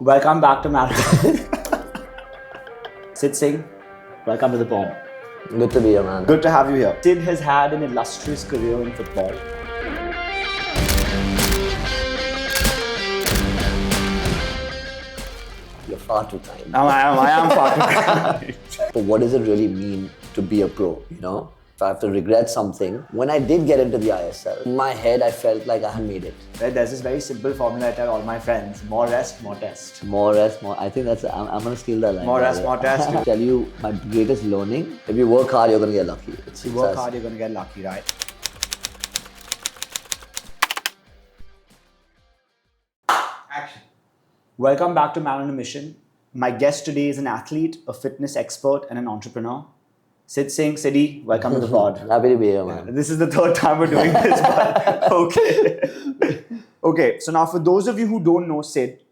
Welcome back to Marathon. Sid Singh, welcome to the pod. Good to be here, man. Good to have you here. Sid has had an illustrious career in football. You're far too kind. I am far too kind. But what does it really mean to be a pro, you know? If I have to regret something, when I did get into the ISL, in my head I felt like I had made it. Right, there's this very simple formula I tell all my friends. More rest, more test. More rest, more. I think I'm going to steal that line. More rest, more test. I'll tell you, my greatest learning, if you work hard, you're going to get lucky. If you work hard, you're going to get lucky, right? Action. Welcome back to Man on a Mission. My guest today is an athlete, a fitness expert, and an entrepreneur. Sid Singh, Siddy, welcome to the pod. Happy to be here, man. This is the third time we're doing this, but okay. Okay, so now for those of you who don't know Sid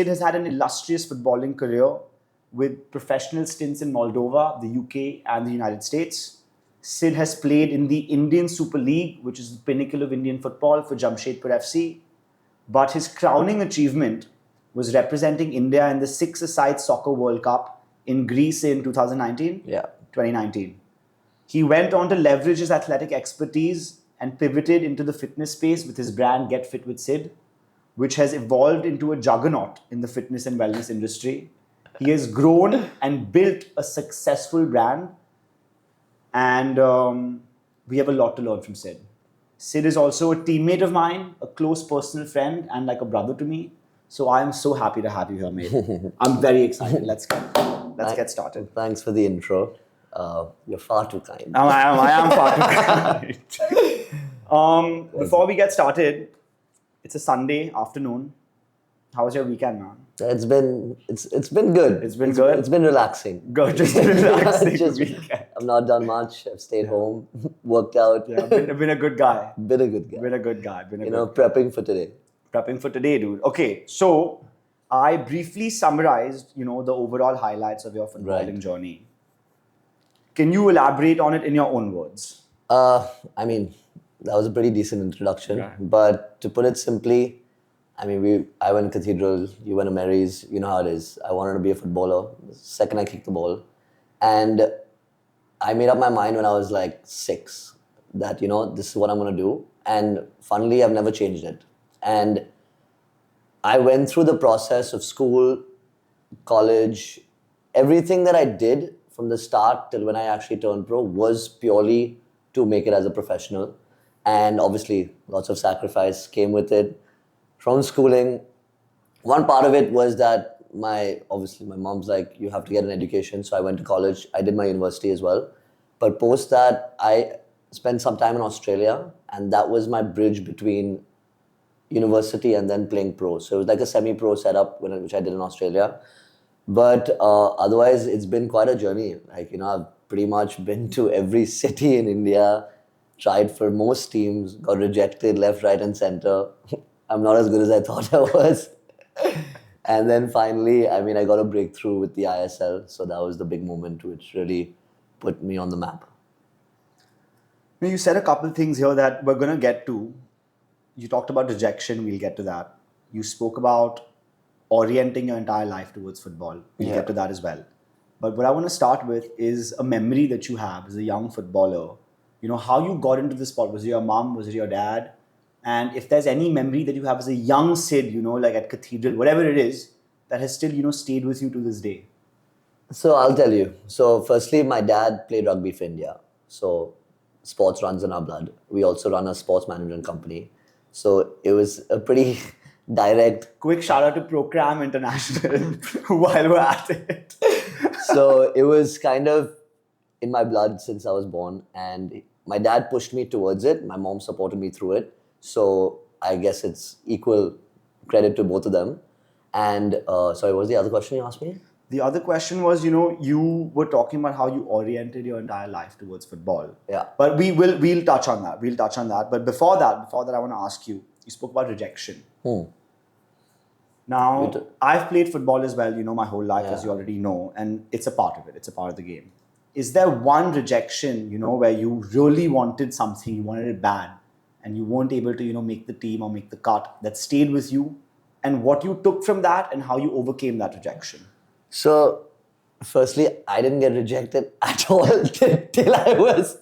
has had an illustrious footballing career with professional stints in Moldova, the UK, and the United States. Sid has played in the Indian Super League, which is the pinnacle of Indian football for Jamshedpur FC. But his crowning achievement was representing India in the six-a-side Soccer World Cup in Greece in 2019. Yeah. 2019. He went on to leverage his athletic expertise and pivoted into the fitness space with his brand Get Fit With Sid, which has evolved into a juggernaut in the fitness and wellness industry. He has grown and built a successful brand, and we have a lot to learn from Sid. Sid is also a teammate of mine, a close personal friend, and like a brother to me. So I am so happy to have you here, mate. I'm very excited. Let's get started. Thanks for the intro. You're far too kind. I am far too kind. Before we get started, it's a Sunday afternoon. How was your weekend, man? It's been good. It's been good? It's been relaxing. Good, just a relaxing Just- weekend. I've not done much. I've stayed home, worked out. Yeah, been a good guy. Been a good guy. Been a good guy. Prepping for today. Prepping for today, dude. Okay, so I briefly summarized, the overall highlights of your footballing journey. Can you elaborate on it in your own words? That was a pretty decent introduction. Okay. But to put it simply, I went to Cathedral, you went to Mary's, you know how it is. I wanted to be a footballer the second I kicked the ball. And I made up my mind when I was like 6 that, this is what I'm going to do. And funnily, I've never changed it. And I went through the process of school, college, everything that I did from the start till when I actually turned pro was purely to make it as a professional. And obviously, lots of sacrifice came with it. From schooling, one part of it was that my mom's like, you have to get an education. So I went to college. I did my university as well. But post that, I spent some time in Australia. And that was my bridge between university and then playing pro. So it was like a semi-pro setup, which I did in Australia. But otherwise, it's been quite a journey. I've pretty much been to every city in India, tried for most teams, got rejected left, right, and center. I'm not as good as I thought I was. And then finally, I got a breakthrough with the ISL. So that was the big moment which really put me on the map. You said a couple of things here that we're going to get to. You talked about rejection. We'll get to that. You spoke about orienting your entire life towards football. We'll get to that as well. But what I want to start with is a memory that you have as a young footballer. How you got into the sport. Was it your mom? Was it your dad? And if there's any memory that you have as a young Sid, like at Cathedral, whatever it is, that has still, stayed with you to this day. So I'll tell you. So firstly, my dad played rugby for India. So sports runs in our blood. We also run a sports management company. So it was a pretty direct. Quick shout out to Procram International while we're at it. So it was kind of in my blood since I was born. And my dad pushed me towards it. My mom supported me through it. So I guess it's equal credit to both of them. And sorry, what was the other question you asked me? The other question was, you were talking about how you oriented your entire life towards football. Yeah. But we'll touch on that. But before that, I want to ask you, you spoke about rejection. Now, I've played football as well, my whole life, as you already know, and it's a part of it. It's a part of the game. Is there one rejection, where you really wanted something, you wanted it bad, and you weren't able to, make the team or make the cut that stayed with you and what you took from that and how you overcame that rejection. So, firstly, I didn't get rejected at all till I was.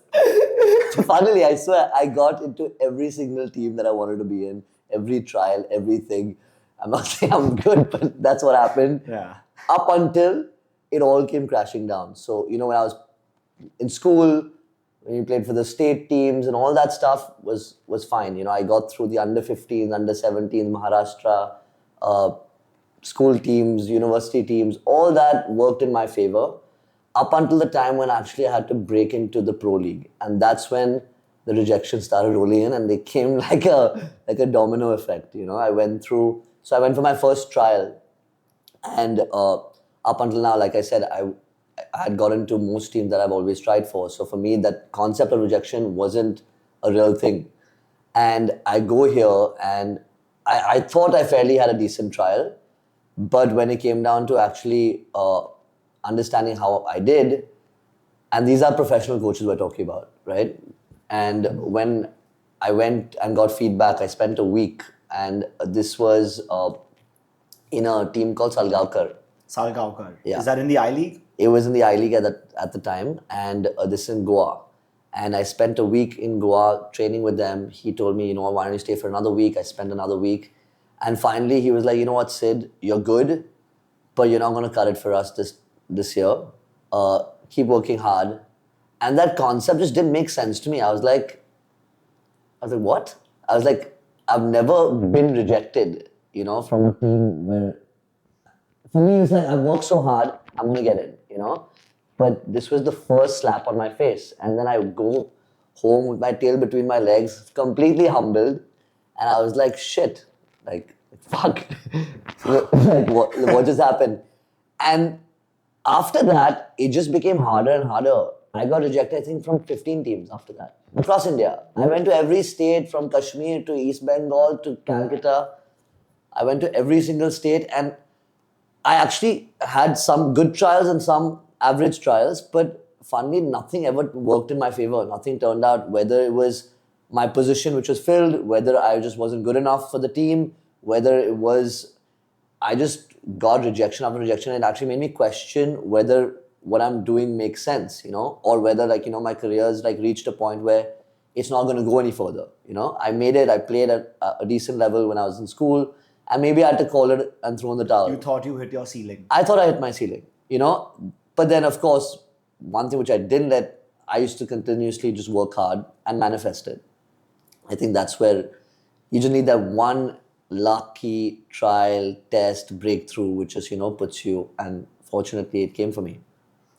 Finally, I swear, I got into every single team that I wanted to be in, every trial, everything. I'm not saying I'm good, but that's what happened. Yeah. Up until it all came crashing down. So, when I was in school, when you played for the state teams and all that stuff was fine. I got through the under 15s, under 17s, Maharashtra, school teams, university teams, all that worked in my favor up until the time when actually I had to break into the pro league. And that's when the rejections started rolling in and they came like a domino effect. I went for my first trial and up until now, like I said, I had gotten to most teams that I've always tried for. So for me, that concept of rejection wasn't a real thing. And I go here and I thought I fairly had a decent trial. But when it came down to actually understanding how I did, and these are professional coaches we're talking about, right? And when I went and got feedback, I spent a week, and this was in a team called Salgaonkar. Salgaonkar. Yeah. Is that in the I-League? It was in the I-League at the time, and this in Goa. And I spent a week in Goa training with them. He told me, why don't you stay for another week? I spent another week. And finally, he was like, you know what, Sid, you're good, but you're not going to cut it for us this year. Keep working hard. And that concept just didn't make sense to me. I was like, what? I was like, I've never been rejected, from a team where, for me, it's like, I worked so hard, I'm going to get it, But this was the first slap on my face. And then I go home with my tail between my legs, completely humbled. And I was like, shit. Like, fuck, like what just happened? And after that, it just became harder and harder. I got rejected, I think, from 15 teams after that, across India. I went to every state, from Kashmir to East Bengal to Calcutta. I went to every single state, and I actually had some good trials and some average trials, but funnily, nothing ever worked in my favor. Nothing turned out, whether it was my position which was filled, whether I just wasn't good enough for the team, whether it was I just got rejection after rejection. It actually made me question whether what I'm doing makes sense, or whether my career's reached a point where it's not going to go any further. I made it, I played at a decent level when I was in school, and maybe I had to call it and throw in the towel. You thought you hit your ceiling. I thought I hit my ceiling, But then, of course, one thing which I didn't let, I used to continuously just work hard and manifest it. I think that's where you just need that one lucky trial, test, breakthrough, which just, puts you, and fortunately it came for me.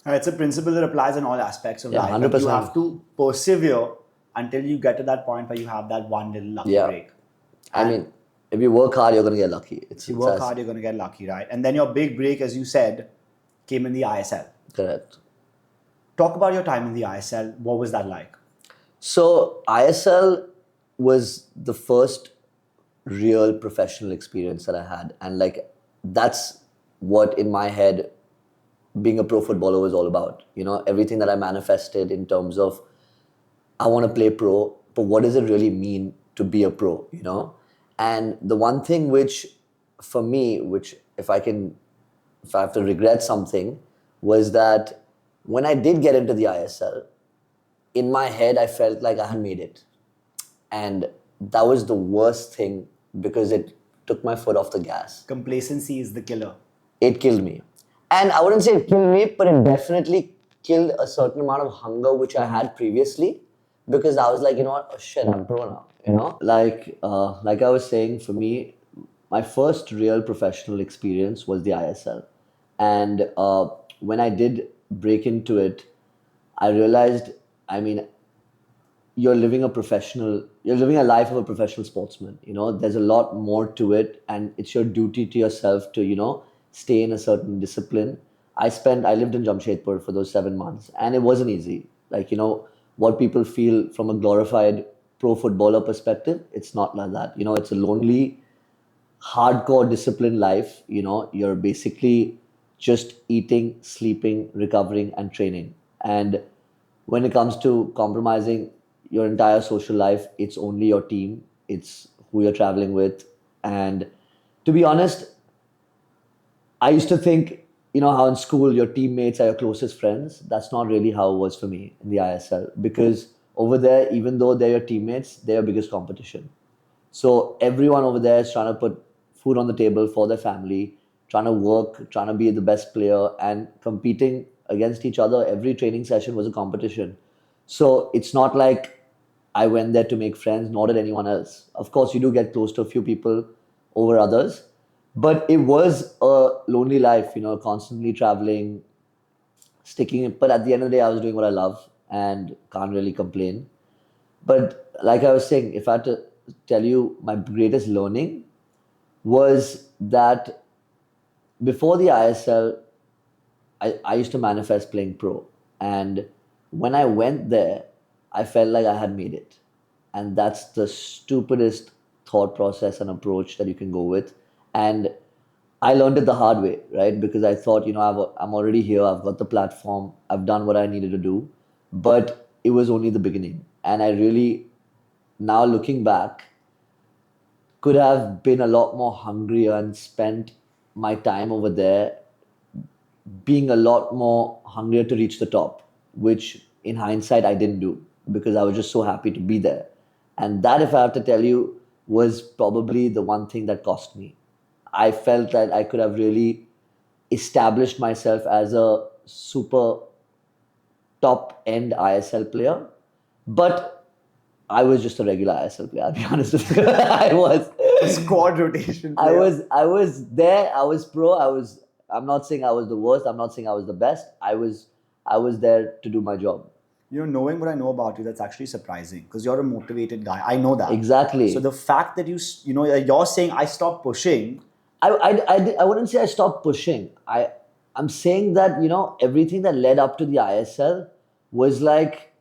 It's a principle that applies in all aspects of Yeah, life. 100%. You have to persevere until you get to that point where you have that one little lucky break. I mean, if you work hard, you're going to get lucky. If you work hard, you're going to get lucky, right? And then your big break, as you said, came in the ISL. Correct. Talk about your time in the ISL. What was that like? So ISL was the first real professional experience that I had. And that's what in my head being a pro footballer was all about. Everything that I manifested in terms of I want to play pro, but what does it really mean to be a pro, And the one thing which for me, which if I have to regret something, was that when I did get into the ISL, in my head, I felt like I had made it. And that was the worst thing because it took my foot off the gas. Complacency is the killer. It killed me. And I wouldn't say it killed me, but it definitely killed a certain amount of hunger which I had previously, because I was like, oh shit, I'm pro now, Like I was saying, for me, my first real professional experience was the ISL. And when I did break into it, I realized, you're living a life of a professional sportsman. There's a lot more to it, and it's your duty to yourself to, stay in a certain discipline. I lived in Jamshedpur for those 7 months, and it wasn't easy. What people feel from a glorified pro footballer perspective, it's not like that. It's a lonely, hardcore disciplined life. You're basically just eating, sleeping, recovering, and training. And when it comes to compromising your entire social life, it's only your team, it's who you're traveling with. And To be honest, I used to think, how in school your teammates are your closest friends. That's not really how it was for me in the ISL because over there, even though they're your teammates, they're your biggest competition. So everyone over there is trying to put food on the table for their family, trying to work, trying to be the best player, and competing against each other. Every training session was a competition. So it's not like I went there to make friends, nor did anyone else. Of course, you do get close to a few people over others, but it was a lonely life, constantly traveling, sticking it. But at the end of the day, I was doing what I love and can't really complain. But like I was saying, if I had to tell you my greatest learning was that before the ISL, I used to manifest playing pro. And when I went there, I felt like I had made it. And that's the stupidest thought process and approach that you can go with. And I learned it the hard way, right? Because I thought, I'm already here, I've got the platform, I've done what I needed to do. But it was only the beginning. And I really, now looking back, could have been a lot more hungrier and spent my time over there being a lot more hungrier to reach the top, which in hindsight I didn't do because I was just so happy to be there. And that, if I have to tell you, was probably the one thing that cost me. I felt that I could have really established myself as a super top end ISL player, but I was just a regular ISL player. I'll be honest with you. I was A squad rotation player. I was there. I was pro. I'm not saying I was the worst. I'm not saying I was the best. I was there to do my job. Knowing what I know about you, that's actually surprising because you're a motivated guy. I know that. Exactly. So the fact that you're saying I stopped pushing. I wouldn't say I stopped pushing. I'm saying that, everything that led up to the ISL was like,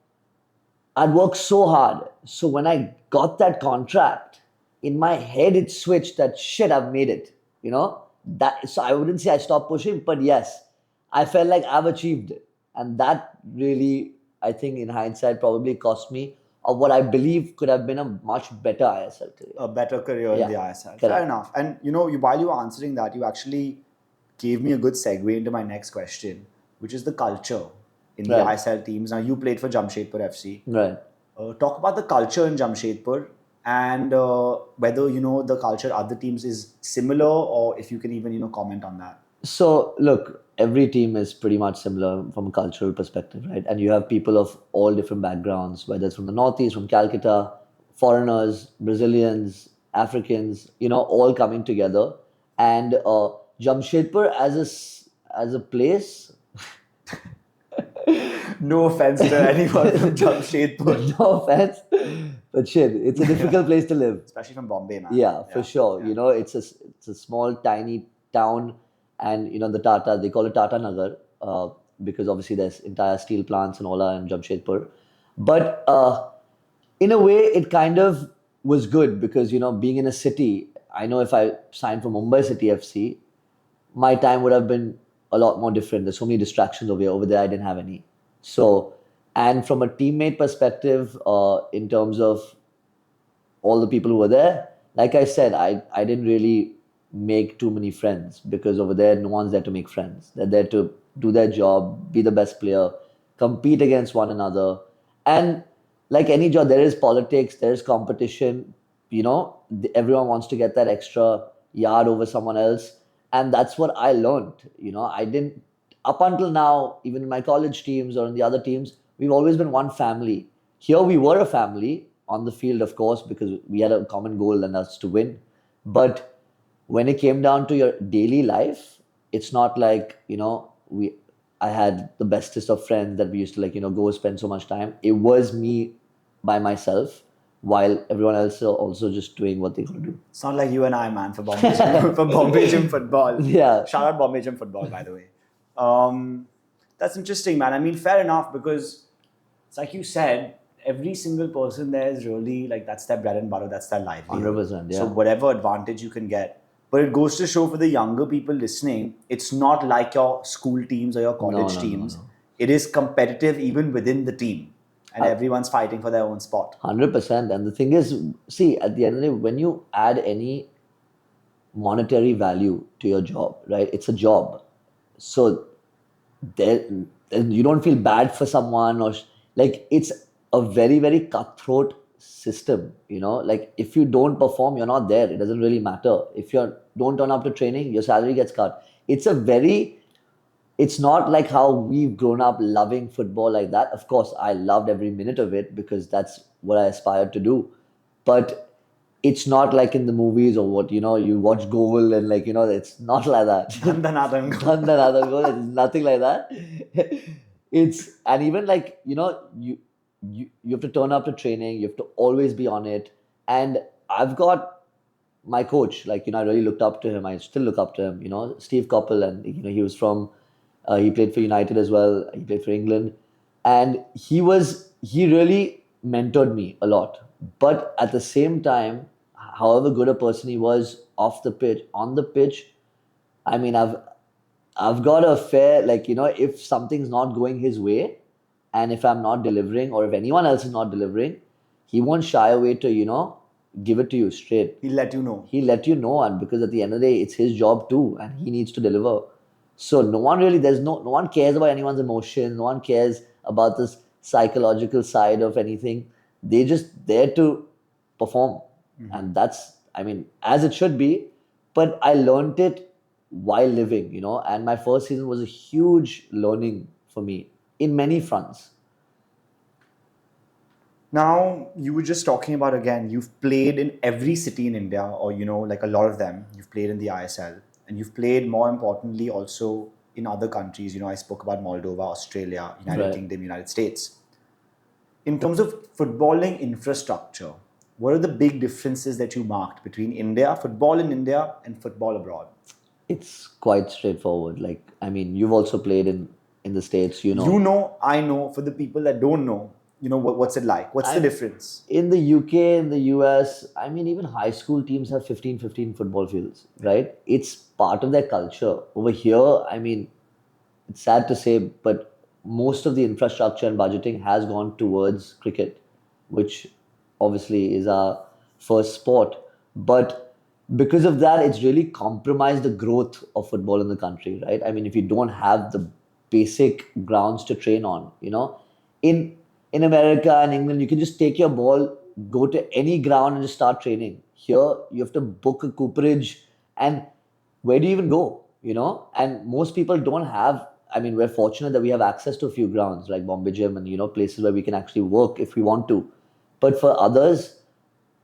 I'd worked so hard. So when I got that contract, in my head it switched that shit, I've made it. So I wouldn't say I stopped pushing, but yes, I felt like I've achieved it. And that really, I think in hindsight, probably cost me of what I believe could have been a much better ISL career. A better career in the ISL. Correct. Fair enough. And while you were answering that, you actually gave me a good segue into my next question, which is the culture in the Right. ISL teams. Now, you played for Jamshedpur FC. Right. Talk about the culture in Jamshedpur and whether the culture other teams is similar, or if you can even comment on that. So look, every team is pretty much similar from a cultural perspective, right? And you have people of all different backgrounds, whether it's from the Northeast, from Calcutta, foreigners, Brazilians, Africans, all coming together. And Jamshedpur as a place, No offense to anyone from Jamshedpur, no offense, but shit, it's a difficult place to live. especially from Bombay, man. Yeah, for sure. Yeah. It's a small, tiny town, and the Tata, they call it Tata Nagar because obviously there's entire steel plants and all that in Jamshedpur. But in a way, it kind of was good because being in a city, I know if I signed for Mumbai City FC, my time would have been a lot more different. There's so many distractions over here. Over there, I didn't have any. So, and from a teammate perspective, in terms of all the people who were there, like I said, I didn't really make too many friends because over there, no one's there to make friends. They're there to do their job, be the best player, compete against one another. And like any job, there is politics, there is competition. Everyone wants to get that extra yard over someone else. And that's what I learned. I didn't, up until now, even in my college teams or in the other teams, we've always been one family. Here we were a family on the field, of course, because we had a common goal and that's to win. But when it came down to your daily life, it's not like, I had the bestest of friends that we used to go spend so much time. It was me by myself while everyone else are also just doing what they could do. It's not like you and I, man, for Bombay Gym, for Bombay Gym football. Yeah. Shout out Bombay Gym football, by the way. That's interesting, man. I mean, fair enough, because it's like you said, every single person there is really that's their bread and butter, that's their livelihood. 100%, yeah. So whatever advantage you can get. But it goes to show for the younger people listening, it's not like your school teams or your college teams. No. It is competitive even within the team. And everyone's fighting for their own spot. 100%. And the thing is, see, at the end of the day, when you add any monetary value to your job, right? It's a job. So there, you don't feel bad for someone like it's a very, very cutthroat system, like if you don't perform, you're not there. It doesn't really matter. If you don't turn up to training, your salary gets cut. It's not like how we've grown up loving football like that. Of course, I loved every minute of it because that's what I aspired to do. But it's not like in the movies or what, you watch Goal and like, it's not like that. Dhandhanadan. Dhandhanadan Goal, it's nothing like that. And even like, you have to turn up to training, you have to always be on it. And I've got my coach, like, I really looked up to him. I still look up to him, Steve Coppell. And, he was he played for United as well. He played for England. And he really mentored me a lot. But at the same time, however good a person he was off the pitch, on the pitch, I mean, I've got a fair, like, if something's not going his way, and if I'm not delivering, or if anyone else is not delivering, he won't shy away to, give it to you straight. He'll let you know. He'll let you know, and because at the end of the day, it's his job too, and he needs to deliver. So no one really, no one cares about anyone's emotions. No one cares about this psychological side of anything. They're just there to perform, and that's, I mean, as it should be. But I learned it while living, and my first season was a huge learning for me in many fronts. Now, you were just talking about, again, you've played in every city in India, or, like a lot of them, you've played in the ISL. And you've played, more importantly, also in other countries. I spoke about Moldova, Australia, United Right. Kingdom, United States. In terms of footballing infrastructure, what are the big differences that you marked between India, football in India, and football abroad? It's quite straightforward. Like, I mean, you've also played in the States, I know, for the people that don't know, what's it like? What's the difference? In the UK, in the US, I mean, even high school teams have 15 football fields, right? It's part of their culture. Over here, I mean, it's sad to say, but most of the infrastructure and budgeting has gone towards cricket, which obviously is our first sport. But because of that, it's really compromised the growth of football in the country, right? I mean, if you don't have the basic grounds to train on, in in America and England, you can just take your ball, go to any ground and just start training. Here, you have to book a cooperage, and where do you even go? And most people don't have. I mean, we're fortunate that we have access to a few grounds like Bombay Gym and places where we can actually work if we want to. But for others,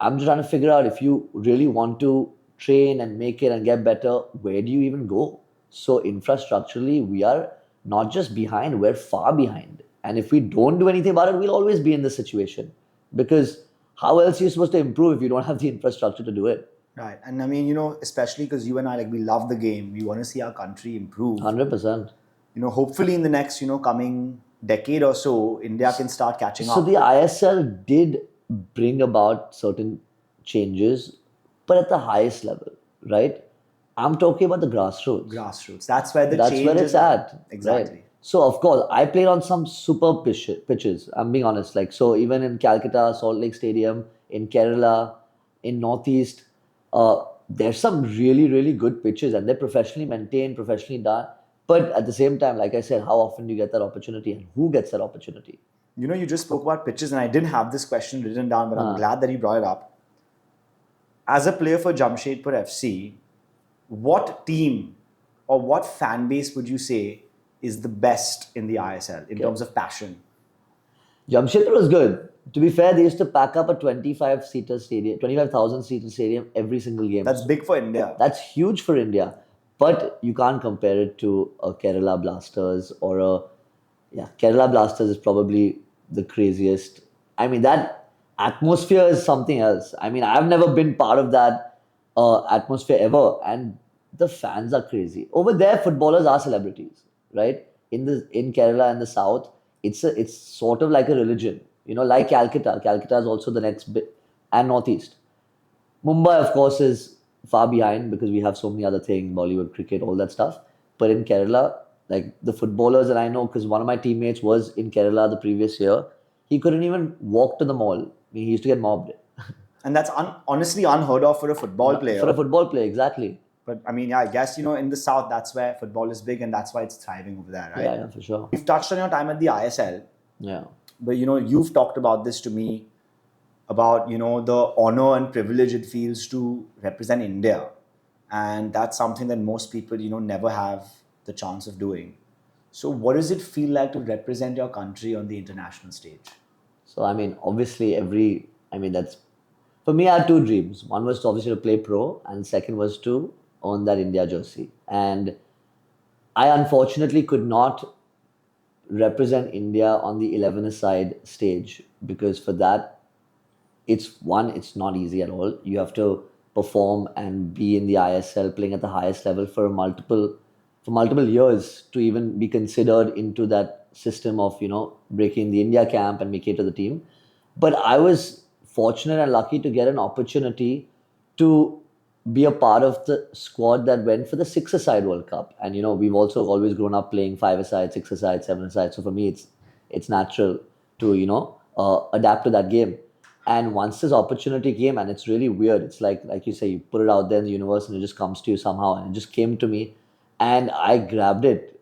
I'm just trying to figure out if you really want to train and make it and get better, where do you even go? So infrastructurally, we are not just behind, we're far behind. And if we don't do anything about it, we'll always be in this situation. Because how else are you supposed to improve if you don't have the infrastructure to do it? Right. And I mean, especially because you and I, like, we love the game. We want to see our country improve. 100%. Hopefully in the next, coming decade or so, India can start catching So up. the ISL did bring about certain changes, but at the highest level, right? I'm talking about the grassroots. Grassroots. That's where the That's change where is it's at. Exactly. Right? So of course, I played on some superb pitches. I'm being honest. Like, so even in Calcutta, Salt Lake Stadium, in Kerala, in Northeast, there's some really, really good pitches, and they're professionally maintained, professionally done. But at the same time, like I said, how often do you get that opportunity, and who gets that opportunity? You just spoke about pitches, and I didn't have this question written down, but I'm glad that you brought it up. As a player for Jamshedpur FC, what team or what fan base would you say is the best in the ISL in terms of passion? Jamshedpur was good. To be fair, they used to pack up a 25-seater stadium, 25,000-seater stadium every single game. That's big for India. That's huge for India. But you can't compare it to a Kerala Blasters or Kerala Blasters is probably the craziest. I mean, that atmosphere is something else. I mean, I've never been part of that atmosphere ever, and the fans are crazy. Over there, footballers are celebrities, right? In Kerala and the South, it's sort of like a religion. Like Calcutta. Calcutta is also the next bit, and Northeast. Mumbai, of course, is far behind because we have so many other things, Bollywood, cricket, all that stuff. But in Kerala, like the footballers, and I know because one of my teammates was in Kerala the previous year, he couldn't even walk to the mall. I mean, he used to get mobbed. And that's honestly unheard of for a football player. For a football player, exactly. But I mean, yeah, I guess, in the South, that's where football is big and that's why it's thriving over there, right? Yeah, for sure. You've touched on your time at the ISL, Yeah. but, you've talked about this to me about, the honor and privilege it feels to represent India. And that's something that most people, never have the chance of doing. So what does it feel like to represent your country on the international stage? So, I mean, obviously, that's for me. I had two dreams. One was obviously to play pro, and second was to own that India jersey. And I unfortunately could not represent India on the 11-a-side stage because for that, it's not easy at all. You have to perform and be in the ISL playing at the highest level for multiple years to even be considered into that system of breaking the India camp and making it to the team. But I was fortunate and lucky to get an opportunity to be a part of the squad that went for the six-a-side World Cup. And we've also always grown up playing five-a-side, six-a-side, seven-a-side. So for me, it's natural to adapt to that game. And once this opportunity came, and it's really weird. It's like you say, you put it out there in the universe, and it just comes to you somehow. And it just came to me, and I grabbed it.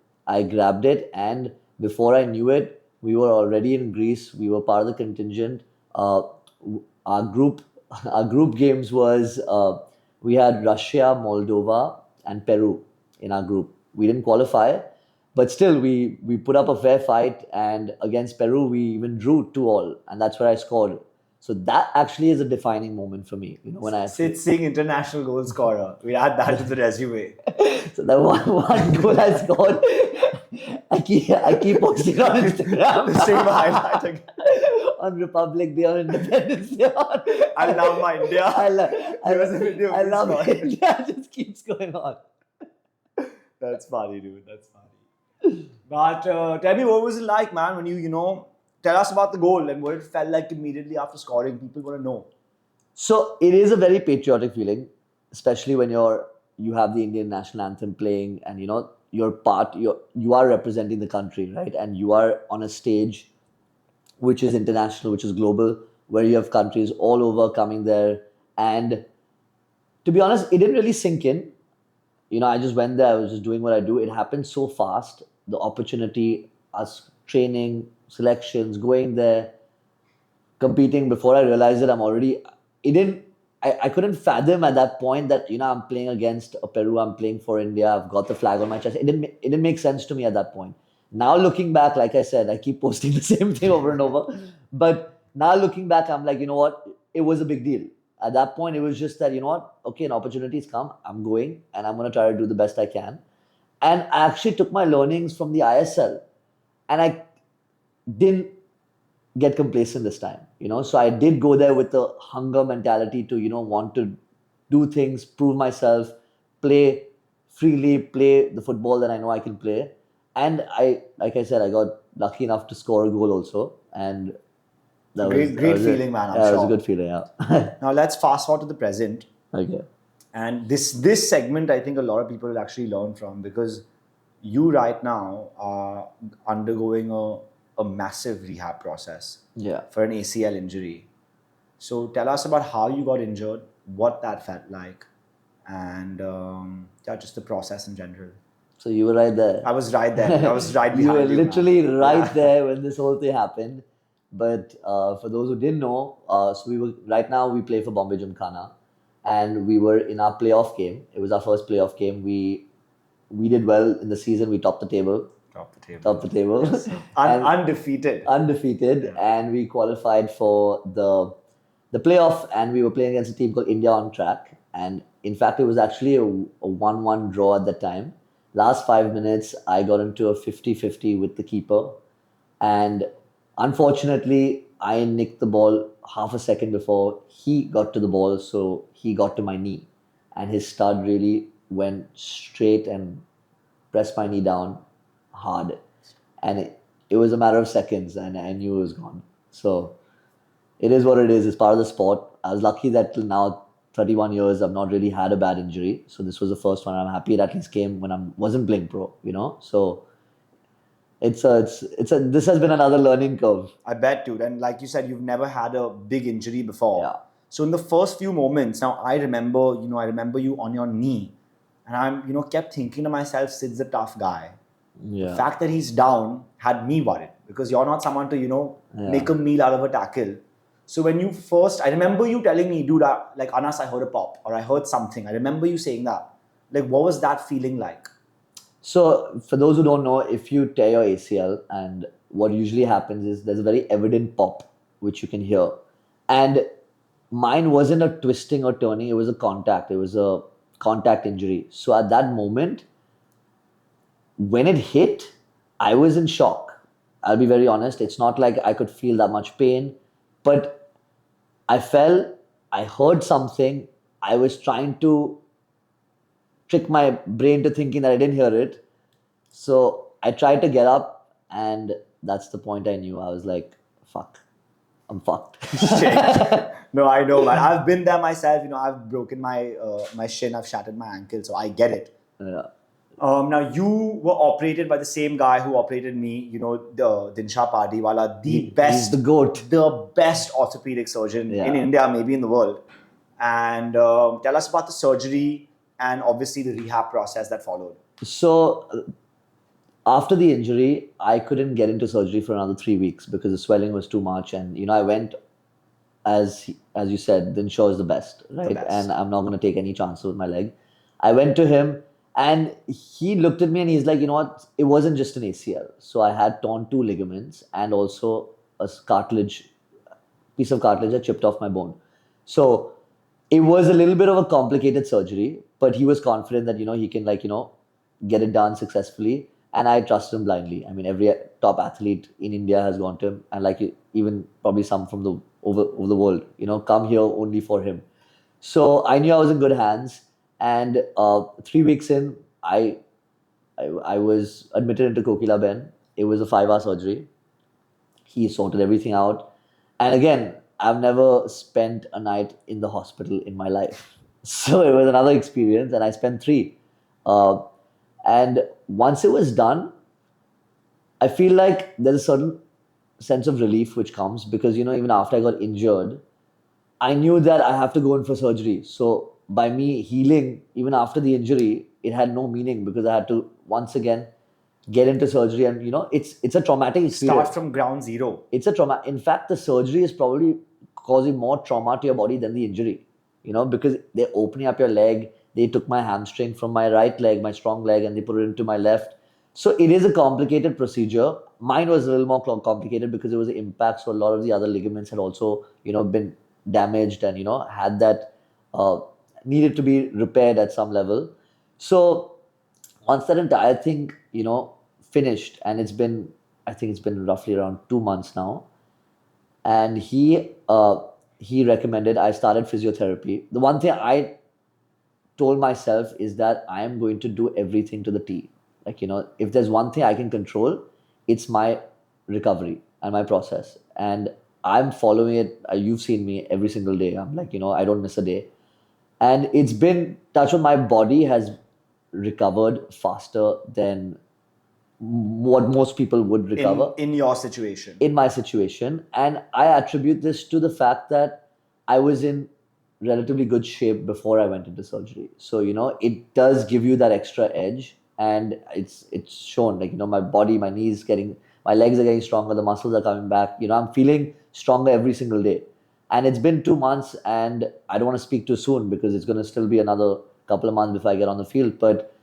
And before I knew it, we were already in Greece. We were part of the contingent. Our group, our group games was we had Russia, Moldova, and Peru in our group. We didn't qualify, but still we put up a fair fight. And against Peru, we even drew 2-2, and that's where I scored. So that actually is a defining moment for me. When I Sid Singh, international goal scorer. We add that to the resume. So that one goal I scored, I keep posting on Instagram. The same highlight again. On Republic Day, on Independence Day. I love my India. I love scoring. India. It just keeps going on. That's funny, dude. That's funny. But tell me, what was it like, man, when tell us about the goal and what it felt like immediately after scoring. People want to know. So it is a very patriotic feeling, especially when you have the Indian national anthem playing, and you are representing the country, right? And you are on a stage which is international, which is global, where you have countries all over coming there. And to be honest, it didn't really sink in. I just went there, I was just doing what I do. It happened so fast. The opportunity, us training, selections, going there, competing. Before I realized it, I couldn't fathom at that point that, I'm playing against a Peru, I'm playing for India, I've got the flag on my chest. It didn't make sense to me at that point. Now looking back, like I said, I keep posting the same thing over and over. But now looking back, I'm like, you know what? It was a big deal. At that point, it was just that, okay, an opportunity's come, I'm going, and I'm going to try to do the best I can. And I actually took my learnings from the ISL, and I didn't get complacent this time, So I did go there with a hunger mentality to, want to do things, prove myself, play freely, play the football that I know I can play. And like I said, I got lucky enough to score a goal also. And that great feeling, man. I'm sure. It was a good feeling, yeah. Now let's fast forward to the present. Okay. And this segment, I think a lot of people will actually learn from, because you right now are undergoing a massive rehab process for an ACL injury. So tell us about how you got injured, what that felt like, and just the process in general. So you were right there. I was right there. I was right behind you. You were literally right there when this whole thing happened. But for those who didn't know, we play for Bombay Gymkhana, and we were in our playoff game. It was our first playoff game. We did well in the season. We topped the table. Top the table. Yes. Undefeated. Yeah. And we qualified for the playoff, and we were playing against a team called India on Track. And in fact, it was actually a 1-1 draw at the time. Last 5 minutes, I got into a 50-50 with the keeper. And unfortunately, I nicked the ball half a second before he got to the ball, so he got to my knee. And his stud really went straight and pressed my knee down hard. And it was a matter of seconds, and I knew it was gone. So it is what it is. It's part of the sport. I was lucky that till now, 31 years, I've not really had a bad injury. So this was the first one. I'm happy it at least came when I wasn't playing pro, So this has been another learning curve. I bet, dude. And like you said, you've never had a big injury before. Yeah. So in the first few moments, now I remember you on your knee, and I'm kept thinking to myself, Sid's a tough guy. The Yeah. fact that he's down had me worried because you're not someone to make a meal out of a tackle. So when you first, I remember you telling me, dude, like Anas, I heard a pop or I heard something. I remember you saying that. Like, what was that feeling like? So, for those who don't know, if you tear your ACL, and what usually happens is there's a very evident pop which you can hear. And mine wasn't a twisting or turning, it was a contact. It was a contact injury. So, at that moment, when it hit, I was in shock. I'll be very honest. It's not like I could feel that much pain, but I felt, I heard something. I was trying to trick my brain to thinking that I didn't hear it. So I tried to get up, and that's the point I knew. I was like, fuck, I'm fucked. Shit. No, I know, man. I've been there myself. I've broken my shin, I've shattered my ankle, so I get it. Yeah. Now you were operated by the same guy who operated me. The Dinsha Padiwala, He's the GOAT. the best orthopedic surgeon Yeah. in India, maybe in the world. And tell us about the surgery and obviously the rehab process that followed. So after the injury, I couldn't get into surgery for another 3 weeks because the swelling was too much. And I went, as you said, Dinshaw is the best, right? best. And I'm not going to take any chances with my leg. I went to him, and he looked at me and he's like, you know what? It wasn't just an ACL. So I had torn 2 ligaments and also a piece of cartilage that chipped off my bone. So it was a little bit of a complicated surgery, but he was confident that he can get it done successfully, and I trust him blindly. I mean, every top athlete in India has gone to him, and even probably some from the over the world, come here only for him. So I knew I was in good hands, and 3 weeks in, I was admitted into Kokila Ben. It was a 5-hour surgery. He sorted everything out. And again, I've never spent a night in the hospital in my life. So it was another experience, and I spent 3. Uh, and once it was done, I feel like there's a certain sense of relief which comes because, even after I got injured, I knew that I have to go in for surgery. So by me healing, even after the injury, it had no meaning because I had to once again get into surgery, and it's a traumatic experience. Start from ground zero. It's a trauma. In fact, the surgery is probably causing more trauma to your body than the injury, because they're opening up your leg. They took my hamstring from my right leg, my strong leg, and they put it into my left. So it is a complicated procedure. Mine was a little more complicated because it was the impact. So a lot of the other ligaments had also, been damaged and, had that, needed to be repaired at some level. So once that entire thing, finished, and I think it's been roughly around 2 months now, and he recommended I started physiotherapy. The one thing I told myself is that I am going to do everything to the T. Like, if there's one thing I can control, it's my recovery and my process. And I'm following it. You've seen me every single day. I'm like, I don't miss a day. And it's been, touch on my body has recovered faster than what most people would recover in your situation. in my situation. And I attribute this to the fact that I was in relatively good shape before I went into surgery. So, it does give you that extra edge, and it's shown. Like, my body, my legs are getting stronger, the muscles are coming back. I'm feeling stronger every single day. And it's been 2 months, and I don't want to speak too soon because it's going to still be another couple of months before I get on the field. But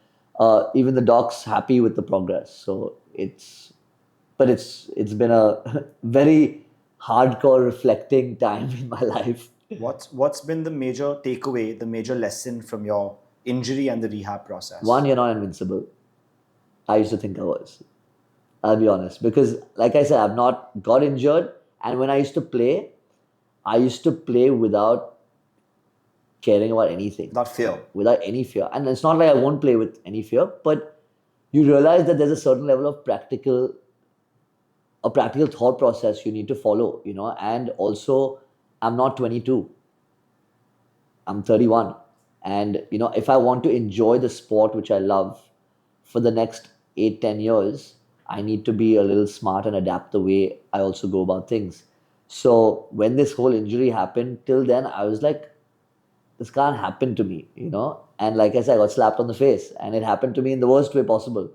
even the doc's happy with the progress. So it's been a very hardcore reflecting time in my life. What's been the major takeaway, the major lesson from your injury and the rehab process? One, you're not invincible. I used to think I was. I'll be honest. Because, like I said, I've not got injured. And when I used to play without caring about anything. Without any fear. And it's not like I won't play with any fear, but you realize that there's a certain level of practical thought process you need to follow, and also I'm not 22. I'm 31. And, if I want to enjoy the sport, which I love, for the next 8-10 years, I need to be a little smart and adapt the way I also go about things. So when this whole injury happened, till then I was like, this can't happen to me, you know? And like I said, I got slapped on the face and it happened to me in the worst way possible.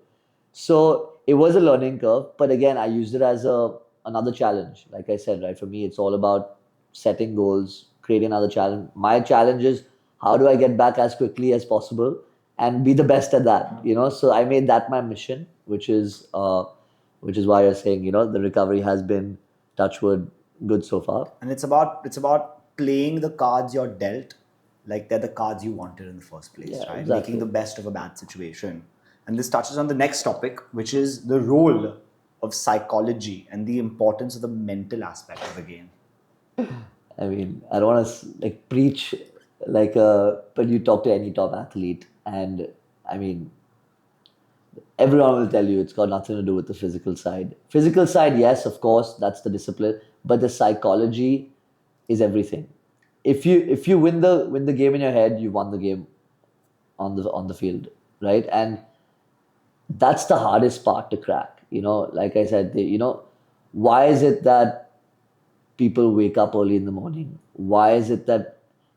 So it was a learning curve, but again, I used it as another challenge. Like I said, right, for me, it's all about setting goals, creating another challenge. My challenge is how do I get back as quickly as possible and be the best at that, you know? So I made that my mission, which is why you're saying, you know, the recovery has been, touch wood, good so far. And it's about playing the cards you're dealt like they're the cards you wanted in the first place, Yeah, right? exactly. Making the best of a bad situation. And this touches on the next topic, which is the role of psychology and the importance of the mental aspect of the game. I mean, I don't want to like preach but you talk to any top athlete, and I mean, everyone will tell you it's got nothing to do with the physical side. Physical side, yes, of course, that's the discipline, but the psychology is everything. If you win the game in your head, you won the game on the field, right? And that's the hardest part to crack. You know, like I said, why is it that people wake up early in the morning? Why is it that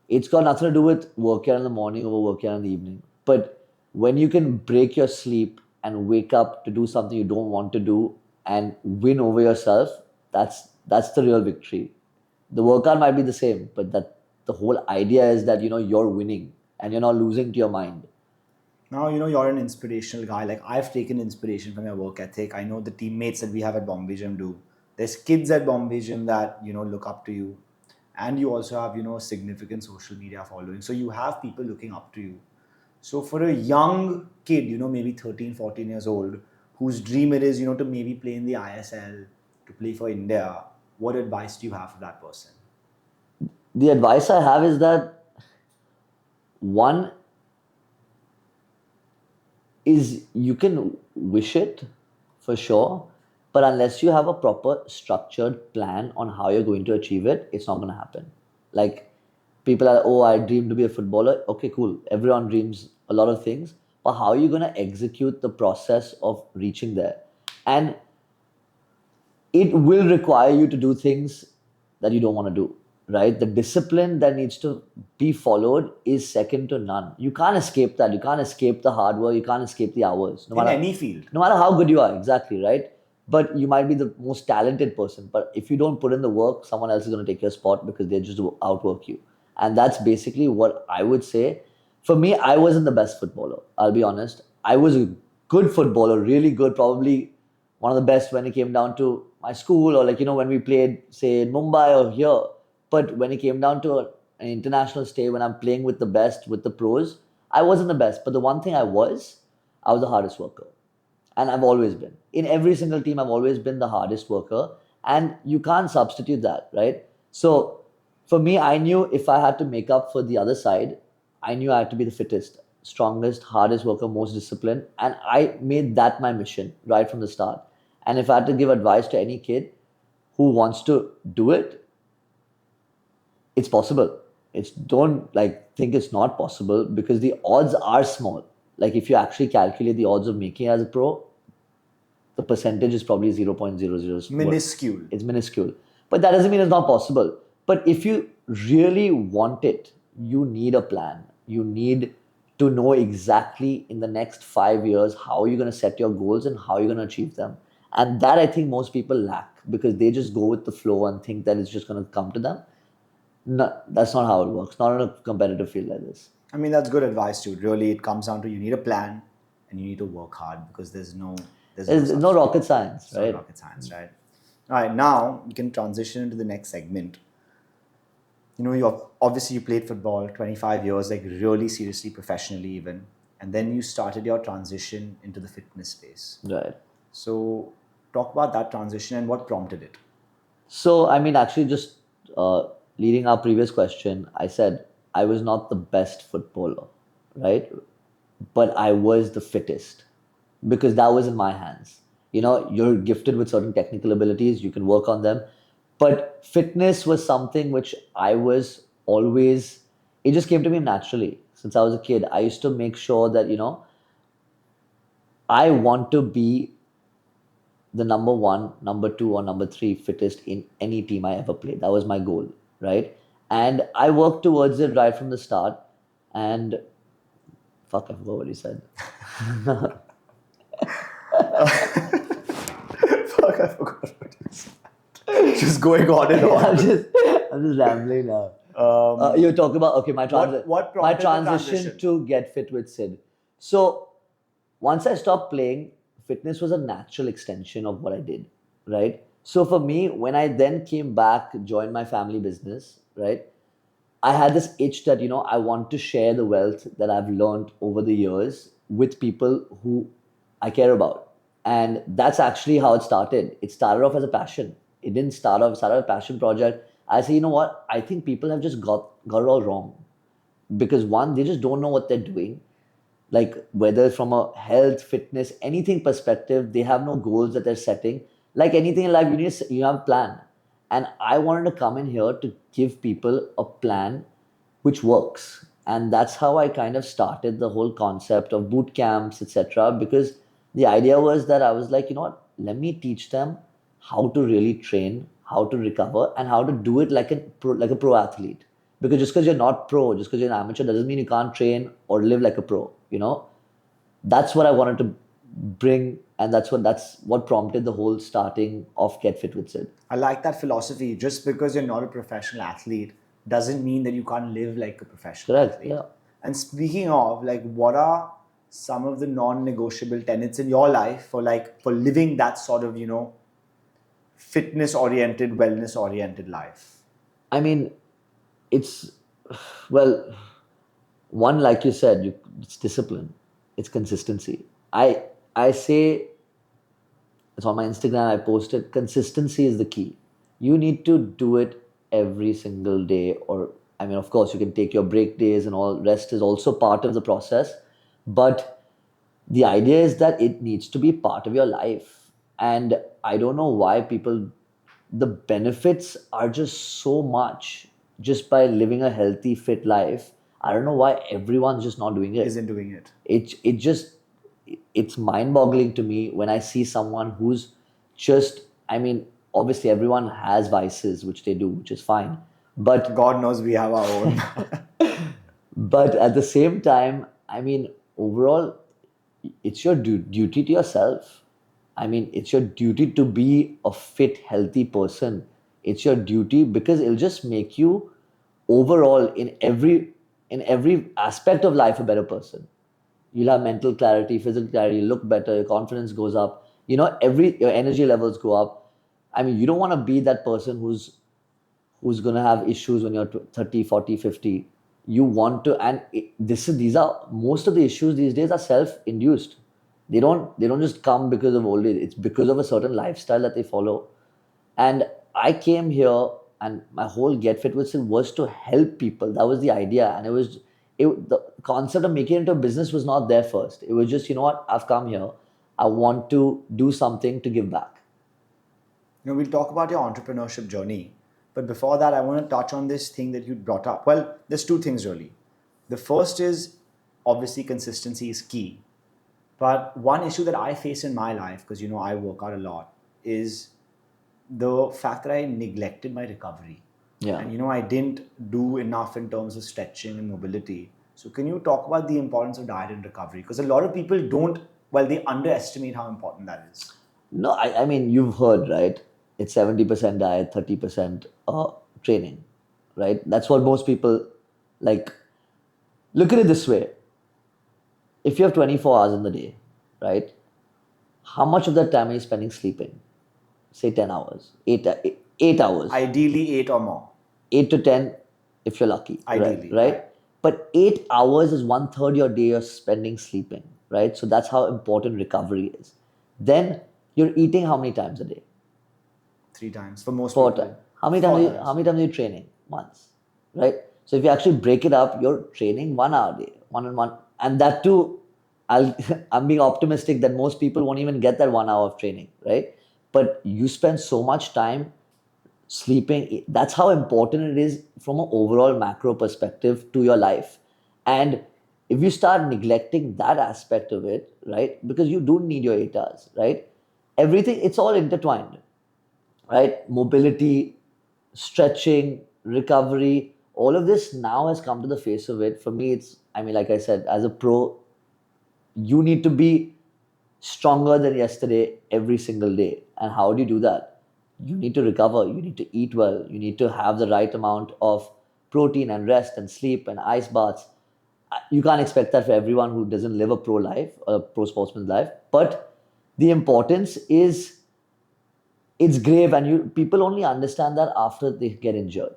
it's got nothing to do with working out in the morning over working out in the evening? But when you can break your sleep and wake up to do something you don't want to do and win over yourself, that's the real victory. The workout might be the same, but that the whole idea is that you're winning and you're not losing to your mind. Now, you're an inspirational guy. Like, I've taken inspiration from your work ethic. I know the teammates that we have at Bombay Gym do. There's kids at Bombay Gym that, look up to you. And you also have, significant social media following. So you have people looking up to you. So for a young kid, maybe 13, 14 years old, whose dream it is, to maybe play in the ISL, to play for India, what advice do you have for that person? The advice I have is that one is you can wish it for sure, but unless you have a proper structured plan on how you're going to achieve it, it's not going to happen. Like, people are, oh, I dream to be a footballer. Okay, cool. Everyone dreams a lot of things, but how are you going to execute the process of reaching there? And it will require you to do things that you don't want to do, right? The discipline that needs to be followed is second to none. You can't escape that. You can't escape the hard work. You can't escape the hours. In any field. No matter how good you are, exactly, right? But you might be the most talented person. But if you don't put in the work, someone else is going to take your spot because they just outwork you. And that's basically what I would say. For me, I wasn't the best footballer. I'll be honest. I was a good footballer, really good, probably one of the best when it came down to my school or when we played, say, in Mumbai or here. But when it came down to an international stage, when I'm playing with the best, with the pros, I wasn't the best. But the one thing I was the hardest worker. And I've always been. In every single team, I've always been the hardest worker. And you can't substitute that, right? So for me, I knew if I had to make up for the other side, I knew I had to be the fittest, strongest, hardest worker, most disciplined. And I made that my mission right from the start. And if I had to give advice to any kid who wants to do it, it's possible. It's don't think it's not possible because the odds are small. Like, if you actually calculate the odds of making it as a pro, the percentage is probably 0.00. Minuscule. It's minuscule. But that doesn't mean it's not possible. But if you really want it, you need a plan. You need to know exactly in the next 5 years how you're going to set your goals and how you're going to achieve them. And that, I think, most people lack because they just go with the flow and think that it's just going to come to them. No, that's not how it works. Not in a competitive field like this. I mean, that's good advice, dude. Really, it comes down to you need a plan and you need to work hard because there's no rocket science, it's right? not rocket science, right? All right, now we can transition into the next segment. You played football 25 years, like really seriously, professionally even, and then you started your transition into the fitness space. Right. So, talk about that transition and what prompted it. So, I mean, actually, just leading our previous question, I said I was not the best footballer, right? But I was the fittest because that was in my hands. You're gifted with certain technical abilities, you can work on them. But fitness was something which I was always, it just came to me naturally. Since I was a kid, I used to make sure that, I want to be the number one, number two, or number three fittest in any team I ever played. That was my goal, right? And I worked towards it right from the start. And fuck, I forgot what he said. Fuck, I forgot what you said. Just going on and on. I'm just rambling now. You're talking about, okay, my what my prompted the transition transition? to get fit with Sid. So once I stopped playing, fitness was a natural extension of what I did, right? So for me, when I then came back, joined my family business, right? I had this itch that, I want to share the wealth that I've learned over the years with people who I care about. And that's actually how it started. It started off as a passion. It didn't start off, it started a passion project. I say, you know what? I think people have just got it all wrong. Because one, they just don't know what they're doing. Like whether from a health, fitness, anything perspective, they have no goals that they're setting. Like anything in life, you have a plan. And I wanted to come in here to give people a plan which works. And that's how I kind of started the whole concept of boot camps, etc. Because the idea was that I was like, you know what, let me teach them how to really train, how to recover, and how to do it like a pro athlete. Because just because you're not pro, just because you're an amateur, doesn't mean you can't train or live like a pro. That's what I wanted to bring, and that's what prompted the whole starting of Get Fit with Sid. I like that philosophy. Just because you're not a professional athlete doesn't mean that you can't live like a professional Correct. athlete. Yeah. And speaking of, like, what are some of the non-negotiable tenets in your life for living that sort of, fitness-oriented, wellness-oriented life? I mean, it's well, one, like you said, it's discipline, it's consistency. I say it's on my Instagram. I posted consistency is the key. You need to do it every single day, or I mean, of course, you can take your break days and all. Rest is also part of the process, but the idea is that it needs to be part of your life. And I don't know why people, the benefits are just so much just by living a healthy, fit life. I don't know why everyone's just not doing it. Isn't doing it. It's mind boggling to me when I see someone who's just, I mean, obviously everyone has vices which they do, which is fine, but God knows we have our own. but at the same time, I mean, overall, it's your duty to yourself. I mean, it's your duty to be a fit, healthy person. It's your duty because it'll just make you overall in every aspect of life a better person. You'll have mental clarity, physical clarity, you look better, your confidence goes up. Every your energy levels go up. I mean, you don't want to be that person who's going to have issues when you're 30, 40, 50. You want to, and these are most of the issues these days are self-induced. They don't just come because of old age. It's because of a certain lifestyle that they follow. And I came here, and my whole Get Fit with Sid was to help people. That was the idea. And the concept of making it into a business was not there first. It was just, you know what, I've come here. I want to do something to give back. We'll talk about your entrepreneurship journey. But before that, I want to touch on this thing that you brought up. Well, there's two things really. The first is obviously consistency is key. But one issue that I face in my life, because I work out a lot, is the fact that I neglected my recovery. Yeah. And I didn't do enough in terms of stretching and mobility. So can you talk about the importance of diet and recovery? Because a lot of people they underestimate how important that is. No, I mean, you've heard, right? It's 70% diet, 30% training, right? That's what most people like. Look at it this way. If you have 24 hours in the day, right? How much of that time are you spending sleeping? Say 10 hours, 8 hours. Ideally 8 or more. 8 to 10 if you're lucky. Ideally, right? right. But 8 hours is 1/3 your day you're spending sleeping, right? So that's how important recovery is. Then you're eating how many times a day? 3 times for most 4 people. times. How many 4 times? times. How many times are you training? Once, right? So if you actually break it up, you're training 1 hour a day, one on one, and that too. I'm being optimistic that most people won't even get that 1 hour of training, right? But you spend so much time sleeping. That's how important it is from an overall macro perspective to your life. And if you start neglecting that aspect of it, right, because you do need your 8 hours, right, everything, it's all intertwined, right? Mobility, stretching, recovery, all of this now has come to the face of it. For me, it's, I mean, like I said, as a pro, you need to be stronger than yesterday every single day. And how do you do that? You need to recover, you need to eat well, you need to have the right amount of protein and rest and sleep and ice baths. You can't expect that for everyone who doesn't live a pro life, a pro sportsman's life. But the importance is, it's grave, and you people only understand that after they get injured,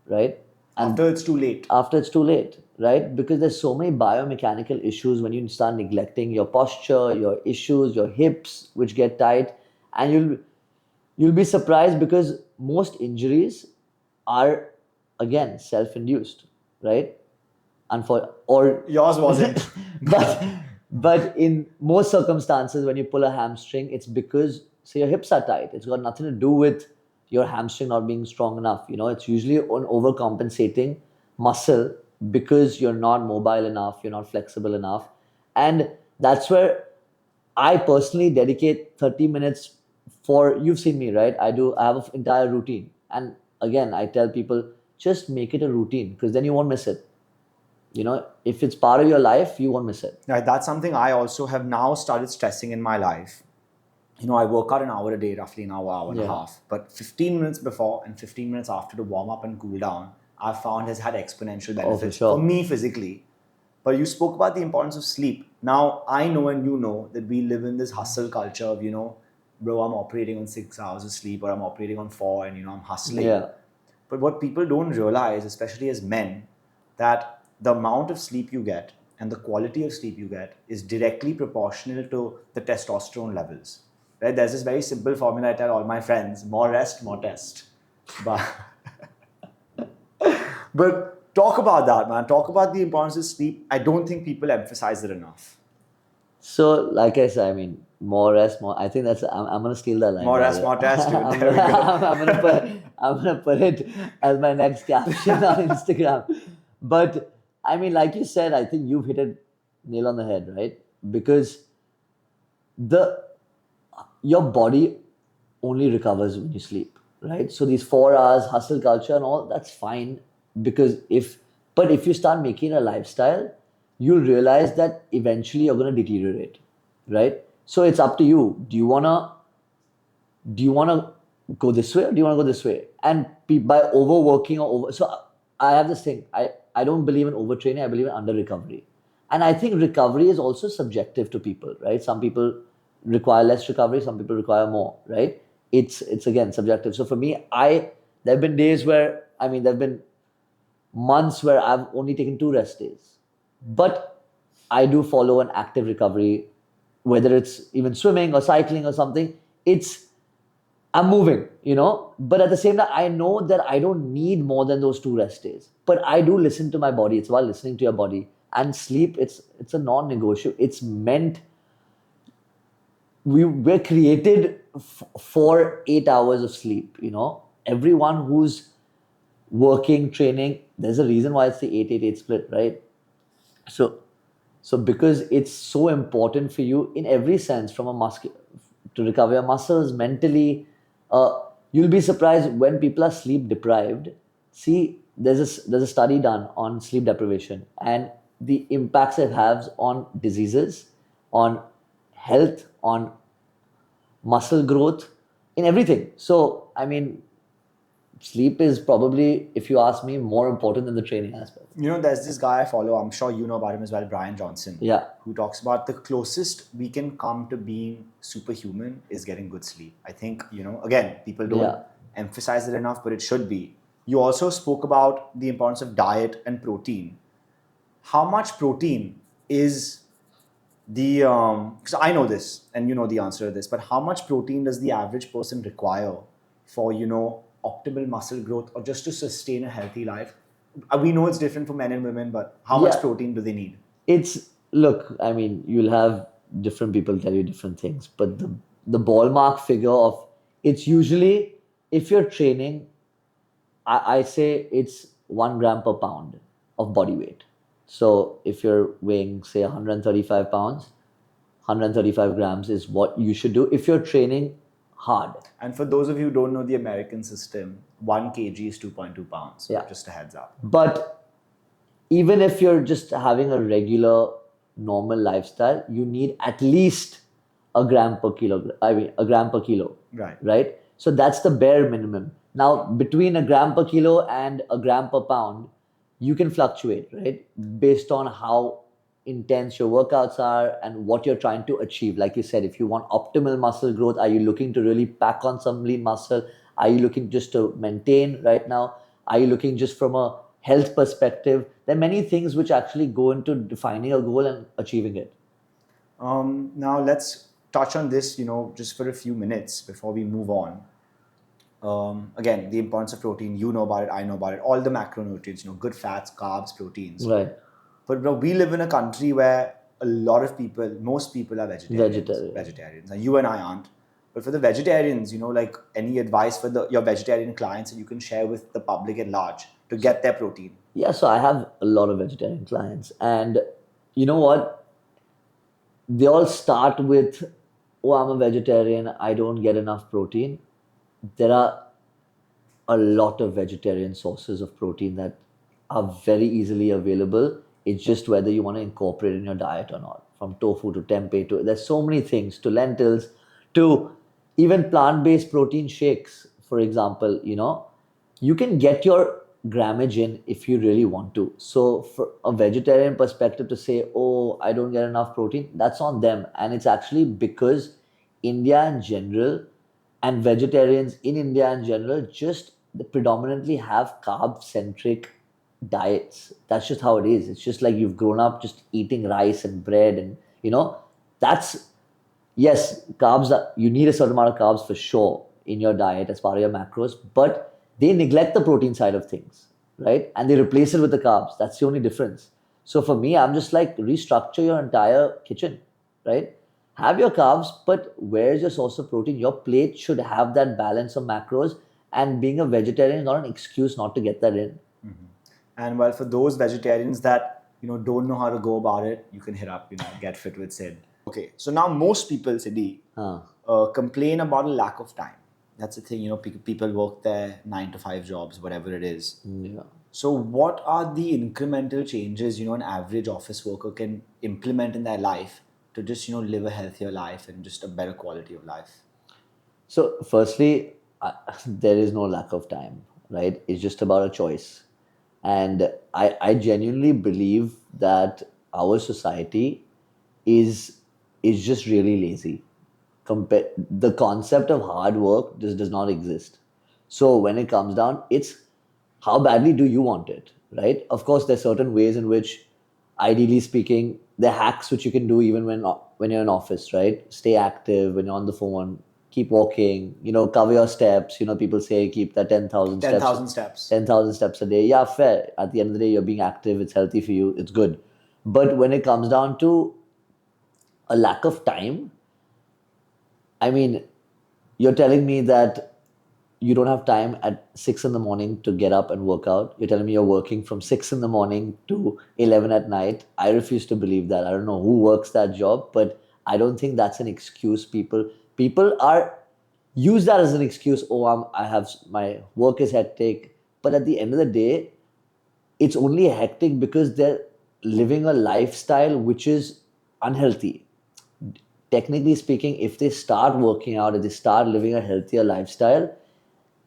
right? And After it's too late. after it's too late, right? Because there's so many biomechanical issues when you start neglecting your posture, your issues, your hips, which get tight, and you'll be surprised because most injuries are again self-induced, right? Or Yours wasn't. but but in most circumstances, when you pull a hamstring, it's because, say, your hips are tight. It's got nothing to do with your hamstring not being strong enough. It's usually an overcompensating muscle because you're not mobile enough, you're not flexible enough. And that's where I personally dedicate 30 minutes for, you've seen me, right? I have an entire routine. And again, I tell people, just make it a routine, because then you won't miss it. If it's part of your life, you won't miss it. Right, that's something I also have now started stressing in my life. I work out an hour a day, roughly an hour and a half. But 15 minutes before and 15 minutes after to warm up and cool down, I've found has had exponential benefits sure. for me physically. But you spoke about the importance of sleep. Now, I know and you know that we live in this hustle culture of, bro, I'm operating on 6 hours of sleep, or I'm operating on 4, and, I'm hustling. Yeah. But what people don't realize, especially as men, that the amount of sleep you get and the quality of sleep you get is directly proportional to the testosterone levels. Right? There's this very simple formula I tell all my friends: more rest, more test. But talk about that, man. Talk about the importance of sleep. I don't think people emphasize it enough. So, like I said, I mean, more rest, more. I think I'm gonna steal that line. More rest, more test. There we go. I'm gonna put it as my next caption on Instagram. But I mean, like you said, I think you've hit it nail on the head, right? Because your body only recovers when you sleep, right? So these 4 hours hustle culture and all, that's fine, because if you start making a lifestyle, you'll realize that eventually you're going to deteriorate, right? So it's up to you. Do you wanna go this way, or do you want to go this way? And by overworking so I have this thing. I don't believe in overtraining. I believe in under recovery. And I think recovery is also subjective to people, right? Some people require less recovery, some people require more, right? It's again subjective. So for me, there have been days where, there have been months where I've only taken 2 rest days. But I do follow an active recovery, whether it's even swimming or cycling or something. I'm moving, but at the same time, I know that I don't need more than those 2 rest days. But I do listen to my body. It's about listening to your body. And sleep, it's a non-negotiable. It's meant, we're created for 8 hours of sleep, Everyone who's working, training, there's a reason why it's the 8-8-8 split, right? So because it's so important for you in every sense, from to recover your muscles, mentally, you'll be surprised when people are sleep deprived. See, there's a study done on sleep deprivation and the impacts it has on diseases, on health, on muscle growth, in everything. So, sleep is probably, if you ask me, more important than the training aspect. There's this guy I follow, I'm sure you know about him as well, Brian Johnson. Yeah. Who talks about the closest we can come to being superhuman is getting good sleep. I think, again, people don't emphasize it enough, but it should be. You also spoke about the importance of diet and protein. How much protein is because I know this and you know the answer to this, but how much protein does the average person require for, optimal muscle growth or just to sustain a healthy life? We know it's different for men and women, but how much protein do they need? You'll have different people tell you different things, but the ballpark figure of, it's usually, if you're training, I say it's 1 gram per pound of body weight. So if you're weighing, say, 135 pounds, 135 grams is what you should do if you're training hard. And for those of you who don't know the American system, 1 kg is 2.2 pounds. So Yeah. just a heads up. But even if you're just having a regular, normal lifestyle, you need at least a gram per kilo. I mean, a gram per kilo. Right. Right? So that's the bare minimum. Now, between a gram per kilo and a gram per pound, you can fluctuate, right? Based on how intense your workouts are and what you're trying to achieve. Like you said, if you want optimal muscle growth, are you looking to really pack on some lean muscle? Are you looking just to maintain right now? Are you looking just from a health perspective? There are many things which actually go into defining a goal and achieving it. Now let's touch on this, just for a few minutes before we move on. Again, the importance of protein, you know about it, I know about it, all the macronutrients, good fats, carbs, proteins. Right. But bro, we live in a country where a lot of people, most people are Vegetarian. vegetarians. Now, you and I aren't. But for the vegetarians, like any advice for your vegetarian clients that you can share with the public at large to get their protein? Yeah, so I have a lot of vegetarian clients. And you know what? They all start with, oh, I'm a vegetarian, I don't get enough protein. There are a lot of vegetarian sources of protein that are very easily available. It's just whether you want to incorporate it in your diet or not. From tofu to tempeh to, there's so many things, to lentils, to even plant-based protein shakes, for example, you can get your grammage in if you really want to. So for a vegetarian perspective to say, oh, I don't get enough protein, that's on them. And it's actually because India in general and vegetarians in India in general just predominantly have carb-centric diets. That's just how it is. It's just like you've grown up just eating rice and bread, and that's, yes, carbs you need a certain amount of carbs for sure in your diet as part of your macros, but they neglect the protein side of things, right? And they replace it with the carbs. That's the only difference. So for me, I'm just like, restructure your entire kitchen, right? Have your carbs, but where's your source of protein? Your plate should have that balance of macros, and being a vegetarian is not an excuse not to get that in. And well, for those vegetarians that don't know how to go about it, you can hit up Get Fit with Sid. Okay, so now most people, Siddhi, complain about a lack of time. That's the thing, people work their 9-to-5 jobs, whatever it is. Yeah. So what are the incremental changes an average office worker can implement in their life to just live a healthier life and just a better quality of life? So firstly, there is no lack of time, right? It's just about a choice. And I genuinely believe that our society is just really lazy. The concept of hard work just does not exist. So when it comes down, it's how badly do you want it, right? Of course, there's certain ways in which, ideally speaking, there are hacks which you can do even when you're in office, right? Stay active when you're on the phone. Keep walking, cover your steps. People say keep that 10,000 steps. 10,000 steps. 10,000 steps a day. Yeah, fair. At the end of the day, you're being active. It's healthy for you. It's good. But when it comes down to a lack of time, I mean, you're telling me that you don't have time at 6 in the morning to get up and work out. You're telling me you're working from 6 in the morning to 11 at night. I refuse to believe that. I don't know who works that job, but I don't think that's an excuse. People use that as an excuse. Oh, I have, my work is hectic. But at the end of the day, it's only hectic because they're living a lifestyle which is unhealthy. Technically speaking, if they start working out, if they start living a healthier lifestyle,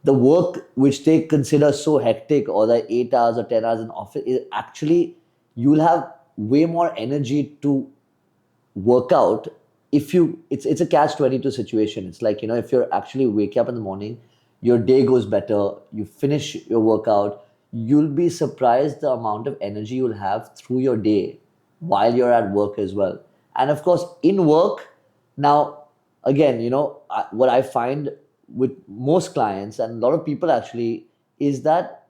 the work which they consider so hectic, or the 8 hours or 10 hours in office, is actually, you'll have way more energy to work out. It's a catch-22 situation. It's like, if you're actually waking up in the morning, your day goes better, you finish your workout, you'll be surprised the amount of energy you'll have through your day while you're at work as well. And of course, in work, now, again, what I find with most clients and a lot of people actually is that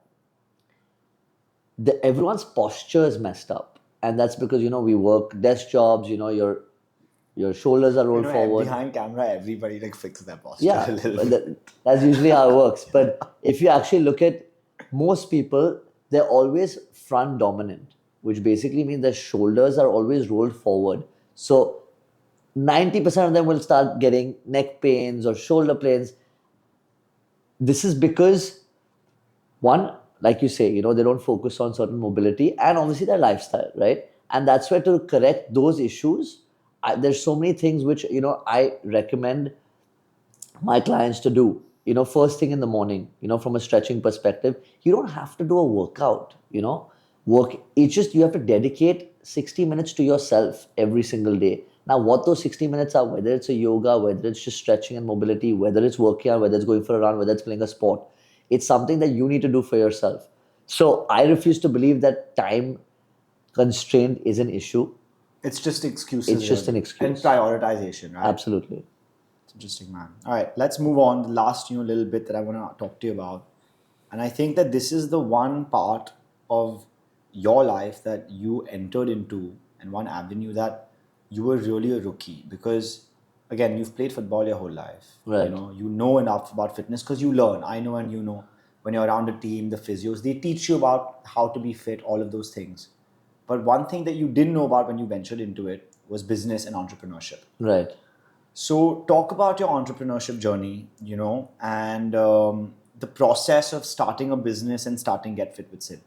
everyone's posture is messed up. And that's because, we work desk jobs, your shoulders are rolled forward. Behind camera, everybody fixes their posture. Yeah, a little bit. that's usually how it works. But if you actually look at most people, they're always front dominant, which basically means their shoulders are always rolled forward. So 90% of them will start getting neck pains or shoulder pains. This is because, one, like you say, they don't focus on certain mobility and obviously their lifestyle, right? And that's where, to correct those issues, there's so many things which I recommend my clients to do. First thing in the morning, from a stretching perspective, you don't have to do a workout. It's just you have to dedicate 60 minutes to yourself every single day. Now, what those 60 minutes are, whether it's a yoga, whether it's just stretching and mobility, whether it's working out, whether it's going for a run, whether it's playing a sport, it's something that you need to do for yourself. So I refuse to believe that time constraint is an issue. It's just excuses. It's just an excuse. And prioritization, right? Absolutely. It's interesting, man. All right, let's move on. The last, little bit that I want to talk to you about. And I think that this is the one part of your life that you entered into, and one avenue that you were really a rookie, because again, you've played football your whole life. Right. You know enough about fitness because you learn. I know, and when you're around a team, the physios, they teach you about how to be fit, all of those things. But one thing that you didn't know about when you ventured into it was business and entrepreneurship. Right. So talk about your entrepreneurship journey, and the process of starting a business and starting Get Fit with Sid.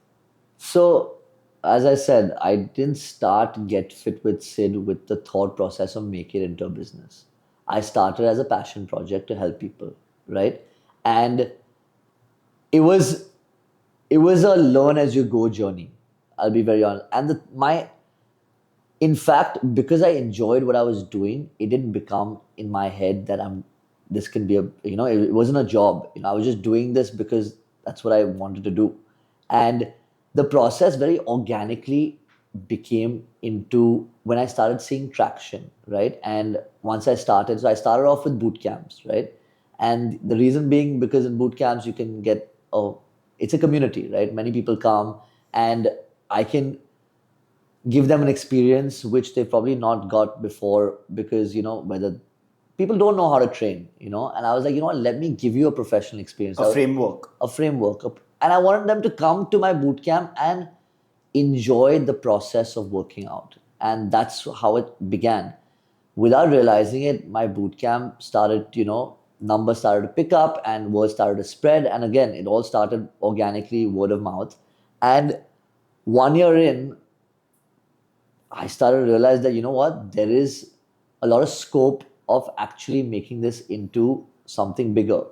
So, as I said, I didn't start Get Fit with Sid with the thought process of make it into a business. I started as a passion project to help people, right? And it was a learn as you go journey. I'll be very honest. And in fact, because I enjoyed what I was doing, it didn't become in my head that this can be it wasn't a job. I was just doing this because that's what I wanted to do. And the process very organically became into when I started seeing traction, right? And once I started off with boot camps, right? And the reason being because in boot camps you can get, it's a community, right? Many people come and I can give them an experience which they probably not got before, because whether people don't know how to train, and I was like, let me give you a professional experience, a framework, and I wanted them to come to my boot camp and enjoy the process of working out. And that's how it began. Without realizing it, my boot camp started, numbers started to pick up and word started to spread, and again, it all started organically, word of mouth. And 1 year in, I started to realize that, there is a lot of scope of actually making this into something bigger.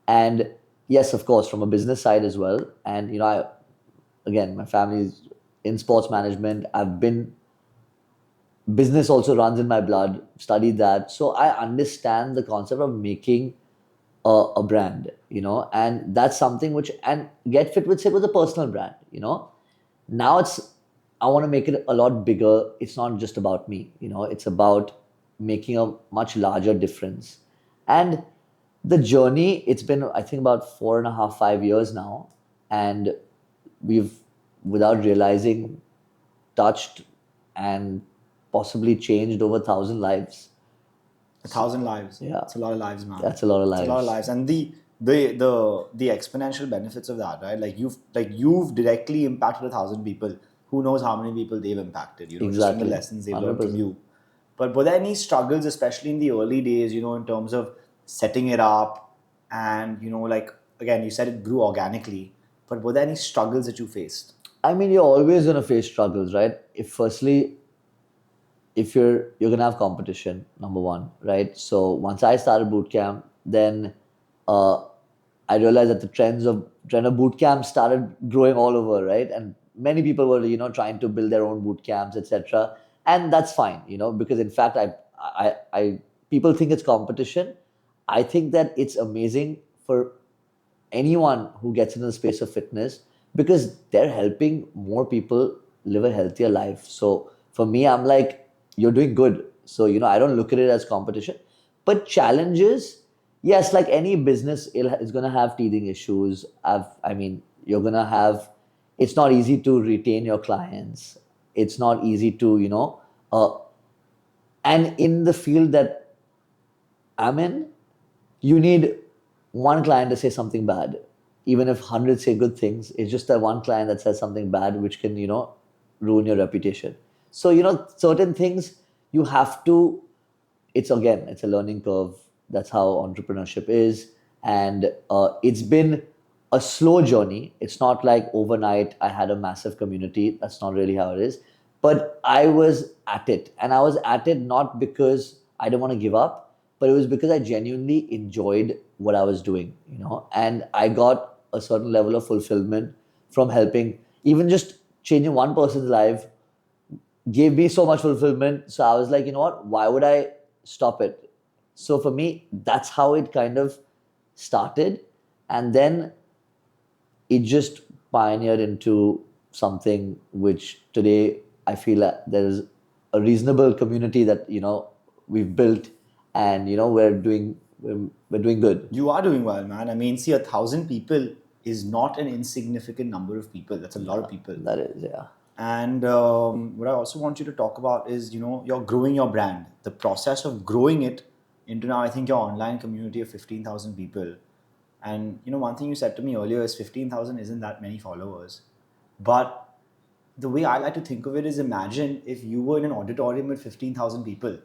And yes, of course, from a business side as well. And, my family is in sports management. Business also runs in my blood, studied that. So I understand the concept of making a brand, and that's something which, and Get Fit with Sid was a personal brand, Now I want to make it a lot bigger. It's not just about me, it's about making a much larger difference. And the journey, it's been, I think, about 4.5, 5 years now. And we've, without realizing, touched and possibly changed over 1,000 lives. 1,000 lives. Yeah. It's a lot of lives, man. That's a lot of lives. It's a lot of lives. And the exponential benefits of that, right? You've directly impacted 1,000 people. Who knows how many people they've impacted, Exactly. Just from the lessons they've learned 100%. from you. But were there any struggles, especially in the early days, in terms of setting it up and, again, you said it grew organically, but were there any struggles that you faced? I mean, you're always going to face struggles, right? If you're going to have competition, number one, right? So once I started boot camp, then I realized that the trend of boot camp started growing all over, right? And many people were, trying to build their own boot camps, etc. And that's fine, because in fact, I people think it's competition. I think that it's amazing for anyone who gets into the space of fitness, because they're helping more people live a healthier life. So for me, I'm like, you're doing good. So, I don't look at it as competition. But challenges, yes, like any business, it's going to have teething issues. You're going to have, it's not easy to retain your clients. It's not easy to, and in the field that I'm in, you need one client to say something bad. Even if 100 say good things, it's just that one client that says something bad, which can, ruin your reputation. So, certain things you have to, it's a learning curve. That's how entrepreneurship is. And it's been a slow journey. It's not like overnight I had a massive community. That's not really how it is. But I was at it. And I was at it not because I didn't want to give up, but it was because I genuinely enjoyed what I was doing, and I got a certain level of fulfillment from helping, even just changing one person's life gave me so much fulfillment. So I was like, you know what? Why would I stop it? So for me, that's how it kind of started. And then it just pioneered into something which today I feel that there's a reasonable community that, we've built, and, we're doing good. You are doing well, man. I mean, see, 1,000 people is not an insignificant number of people. That's a lot of people. That is, yeah. And what I also want you to talk about is, you're growing your brand. The process of growing it into now, I think your online community of 15,000 people. And, one thing you said to me earlier is 15,000 isn't that many followers. But the way I like to think of it is, imagine if you were in an auditorium with 15,000 people.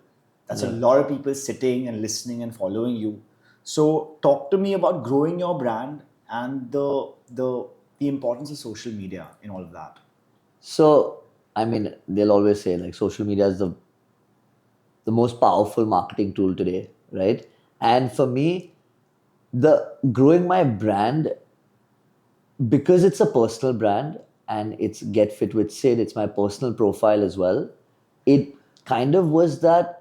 That's a lot of people sitting and listening and following you. So talk to me about growing your brand and the importance of social media in all of that. So, I mean, they'll always say like social media is the most powerful marketing tool today, right? And for me, the growing my brand, because it's a personal brand and it's Get Fit with Sid, it's my personal profile as well. It kind of was that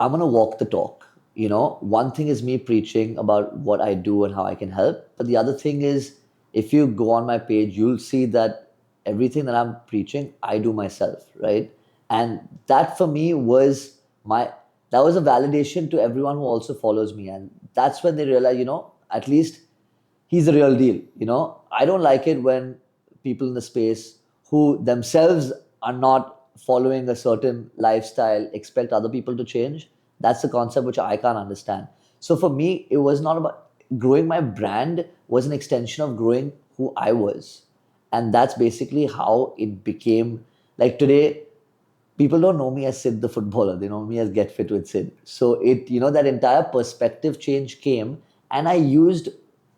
I'm gonna walk the talk. One thing is me preaching about what I do and how I can help, but the other thing is, if you go on my page, you'll see that everything that I'm preaching, I do myself, right? And that for me was that was a validation to everyone who also follows me, and that's when they realize, at least he's the real deal. I don't like it when people in the space who themselves are not following a certain lifestyle expect other people to change. That's the concept which I can't understand. So for me, it was not about growing my brand, was an extension of growing who I was. And that's basically how it became. Like today, people don't know me as Sid the footballer. They know me as Get Fit with Sid. So that entire perspective change came, and I used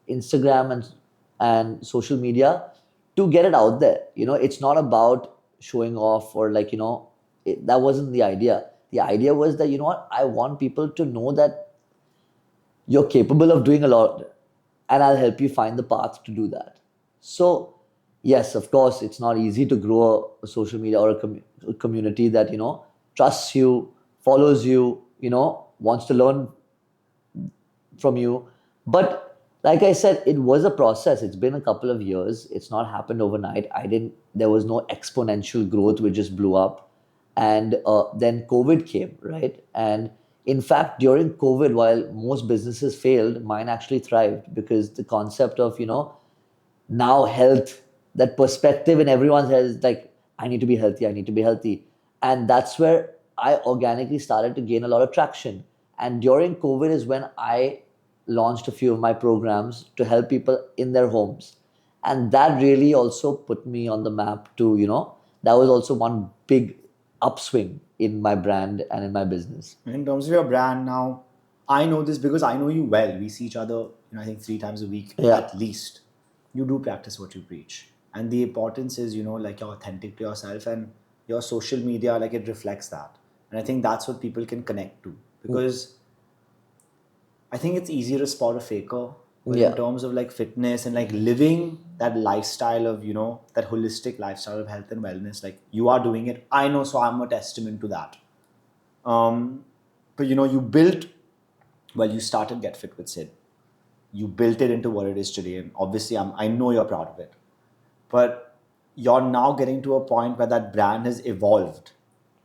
Instagram and social media to get it out there. It's not about showing off or that wasn't the idea. The idea was that, I want people to know that you're capable of doing a lot, and I'll help you find the path to do that. So yes, of course, it's not easy to grow a social media or a community that, trusts you, follows you, wants to learn from you. But like I said, it was a process. It's been a couple of years. It's not happened overnight. There was no exponential growth which just blew up. And then COVID came, right? And in fact, during COVID, while most businesses failed, mine actually thrived, because the concept of, now health, that perspective in everyone's head is like, I need to be healthy, I need to be healthy. And that's where I organically started to gain a lot of traction. And during COVID is when I launched a few of my programs to help people in their homes. And that really also put me on the map to, that was also one big upswing in my brand and in my business. In terms of your brand now, I know this because I know you well. We see each other, I think 3 times a week at least. You do practice what you preach. And the importance is, like you're authentic to yourself, and your social media, like it reflects that. And I think that's what people can connect to, because I think it's easier to spot a faker, but in terms of like fitness and like living that lifestyle of, that holistic lifestyle of health and wellness, like you are doing it. I know, so I'm a testament to that. But you started Get Fit with Sid. You built it into what it is today. And obviously I know you're proud of it. But you're now getting to a point where that brand has evolved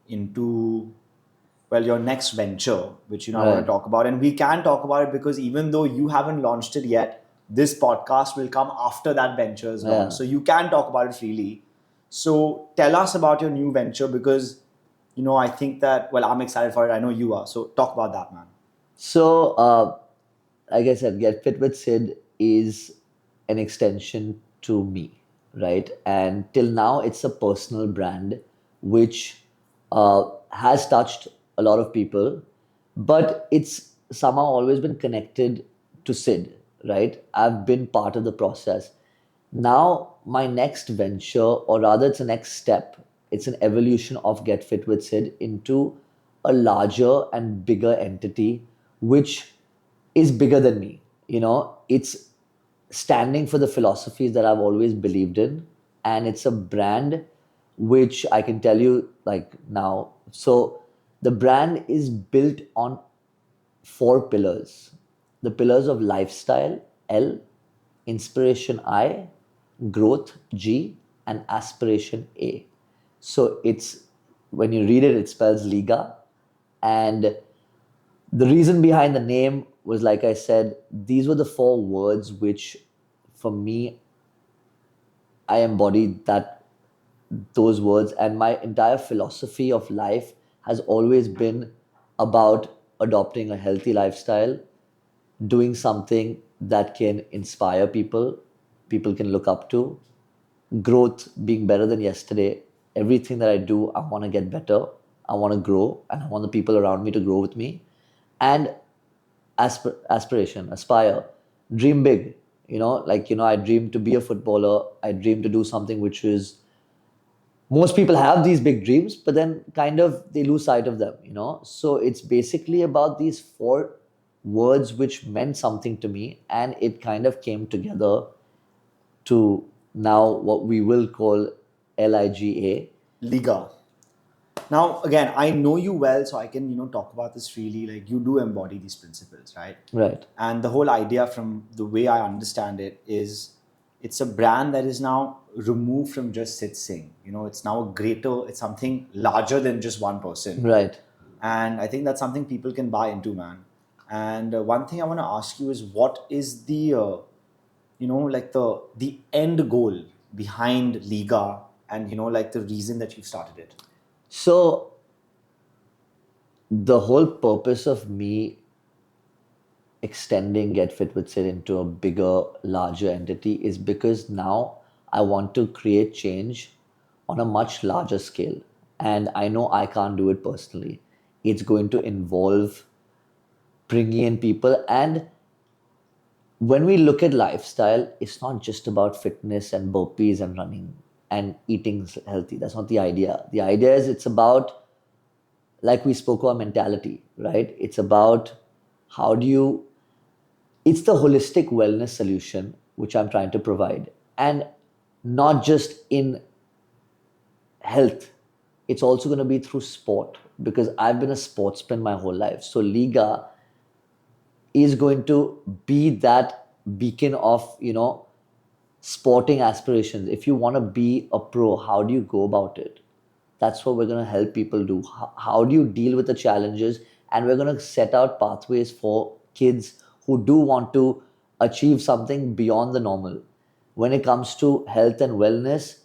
into, your next venture, which I want to talk about. And we can talk about it because even though you haven't launched it yet, this podcast will come after that venture as well. So you can talk about it freely. So tell us about your new venture, because, I think that, I'm excited for it. I know you are. So talk about that, man. So, like I said, Get Fit with Sid is an extension to me, right? And till now, it's a personal brand which has touched a lot of people, but it's somehow always been connected to Sid, right? I've been part of the process. Now, my next venture, or rather, it's a next step, it's an evolution of Get Fit with Sid into a larger and bigger entity, which is bigger than me. It's standing for the philosophies that I've always believed in, and it's a brand which I can tell you like now. So the brand is built on four pillars: the pillars of lifestyle, L, inspiration, I, growth, G, and aspiration, A. So it's, when you read it, it spells Liga. And the reason behind the name was, like I said, these were the four words which, for me, I embodied those words, and my entire philosophy of life has always been about adopting a healthy lifestyle, doing something that can inspire people, people can look up to, growth, being better than yesterday. Everything that I do, I want to get better, I want to grow, and I want the people around me to grow with me. And aspiration, aspire, dream big. I dream to be a footballer. I dream to do something which is, most people have these big dreams, but then kind of they lose sight of them. So it's basically about these four words which meant something to me, and it kind of came together to now what we will call LIGA. Liga. Now, again, I know you well, so I can, talk about this freely. Like, you do embody these principles, right? Right. And the whole idea, from the way I understand it, is it's a brand that is now removed from just Sid Singh. It's now it's something larger than just one person. Right. And I think that's something people can buy into, man. And one thing I want to ask you is, what is the, like the end goal behind Liga, and, like the reason that you've started it? So the whole purpose of me extending Get Fit with Sid into a bigger, larger entity is because now I want to create change on a much larger scale. And I know I can't do it personally. It's going to involve bringing in people. And when we look at lifestyle, it's not just about fitness and burpees and running and eating healthy. That's not the idea. The idea is, it's about, like we spoke about, mentality, right? It's about how do you, it's the holistic wellness solution which I'm trying to provide. And not just in health, it's also going to be through sport, because I've been a sportsman my whole life. So Liga is going to be that beacon of, sporting aspirations. If you want to be a pro, how do you go about it? That's what we're going to help people do. How do you deal with the challenges? And we're going to set out pathways for kids who do want to achieve something beyond the normal. When it comes to health and wellness,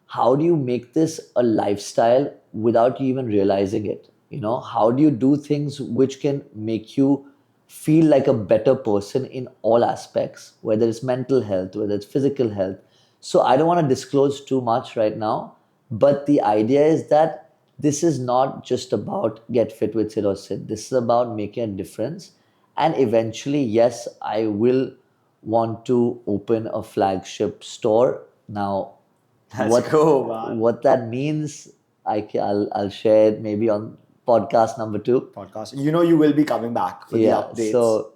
how do you make this a lifestyle without you even realizing it? How do you do things which can make you feel like a better person in all aspects, whether it's mental health, whether it's physical health? So I don't want to disclose too much right now, but the idea is that this is not just about Get Fit with Sid or Sid. This is about making a difference. And eventually, yes, I will want to open a flagship store. Now, Let's go, man. what that means, I'll share it maybe on podcast number 2. Podcast. You will be coming back for the updates.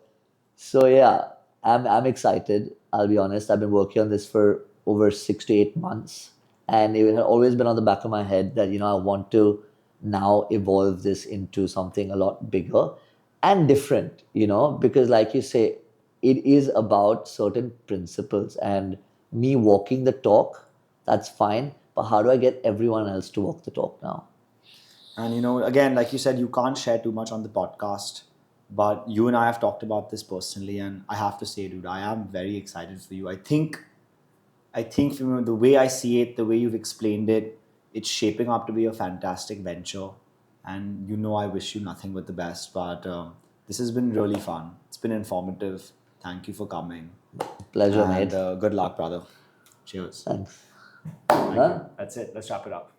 So yeah, I'm excited. I'll be honest. I've been working on this for over 6 to 8 months, and it had always been on the back of my head that I want to now evolve this into something a lot bigger and different. Because, like you say, it is about certain principles, and me walking the talk. That's fine, but how do I get everyone else to walk the talk now? And again, like you said, you can't share too much on the podcast, but you and I have talked about this personally, and I have to say, dude, I am very excited for you. I think the way I see it, the way you've explained it, it's shaping up to be a fantastic venture. And I wish you nothing but the best. But this has been really fun. It's been informative. Thank you for coming. Pleasure, And mate. good luck, brother. Cheers. Thanks. Thank you. That's it. Let's wrap it up.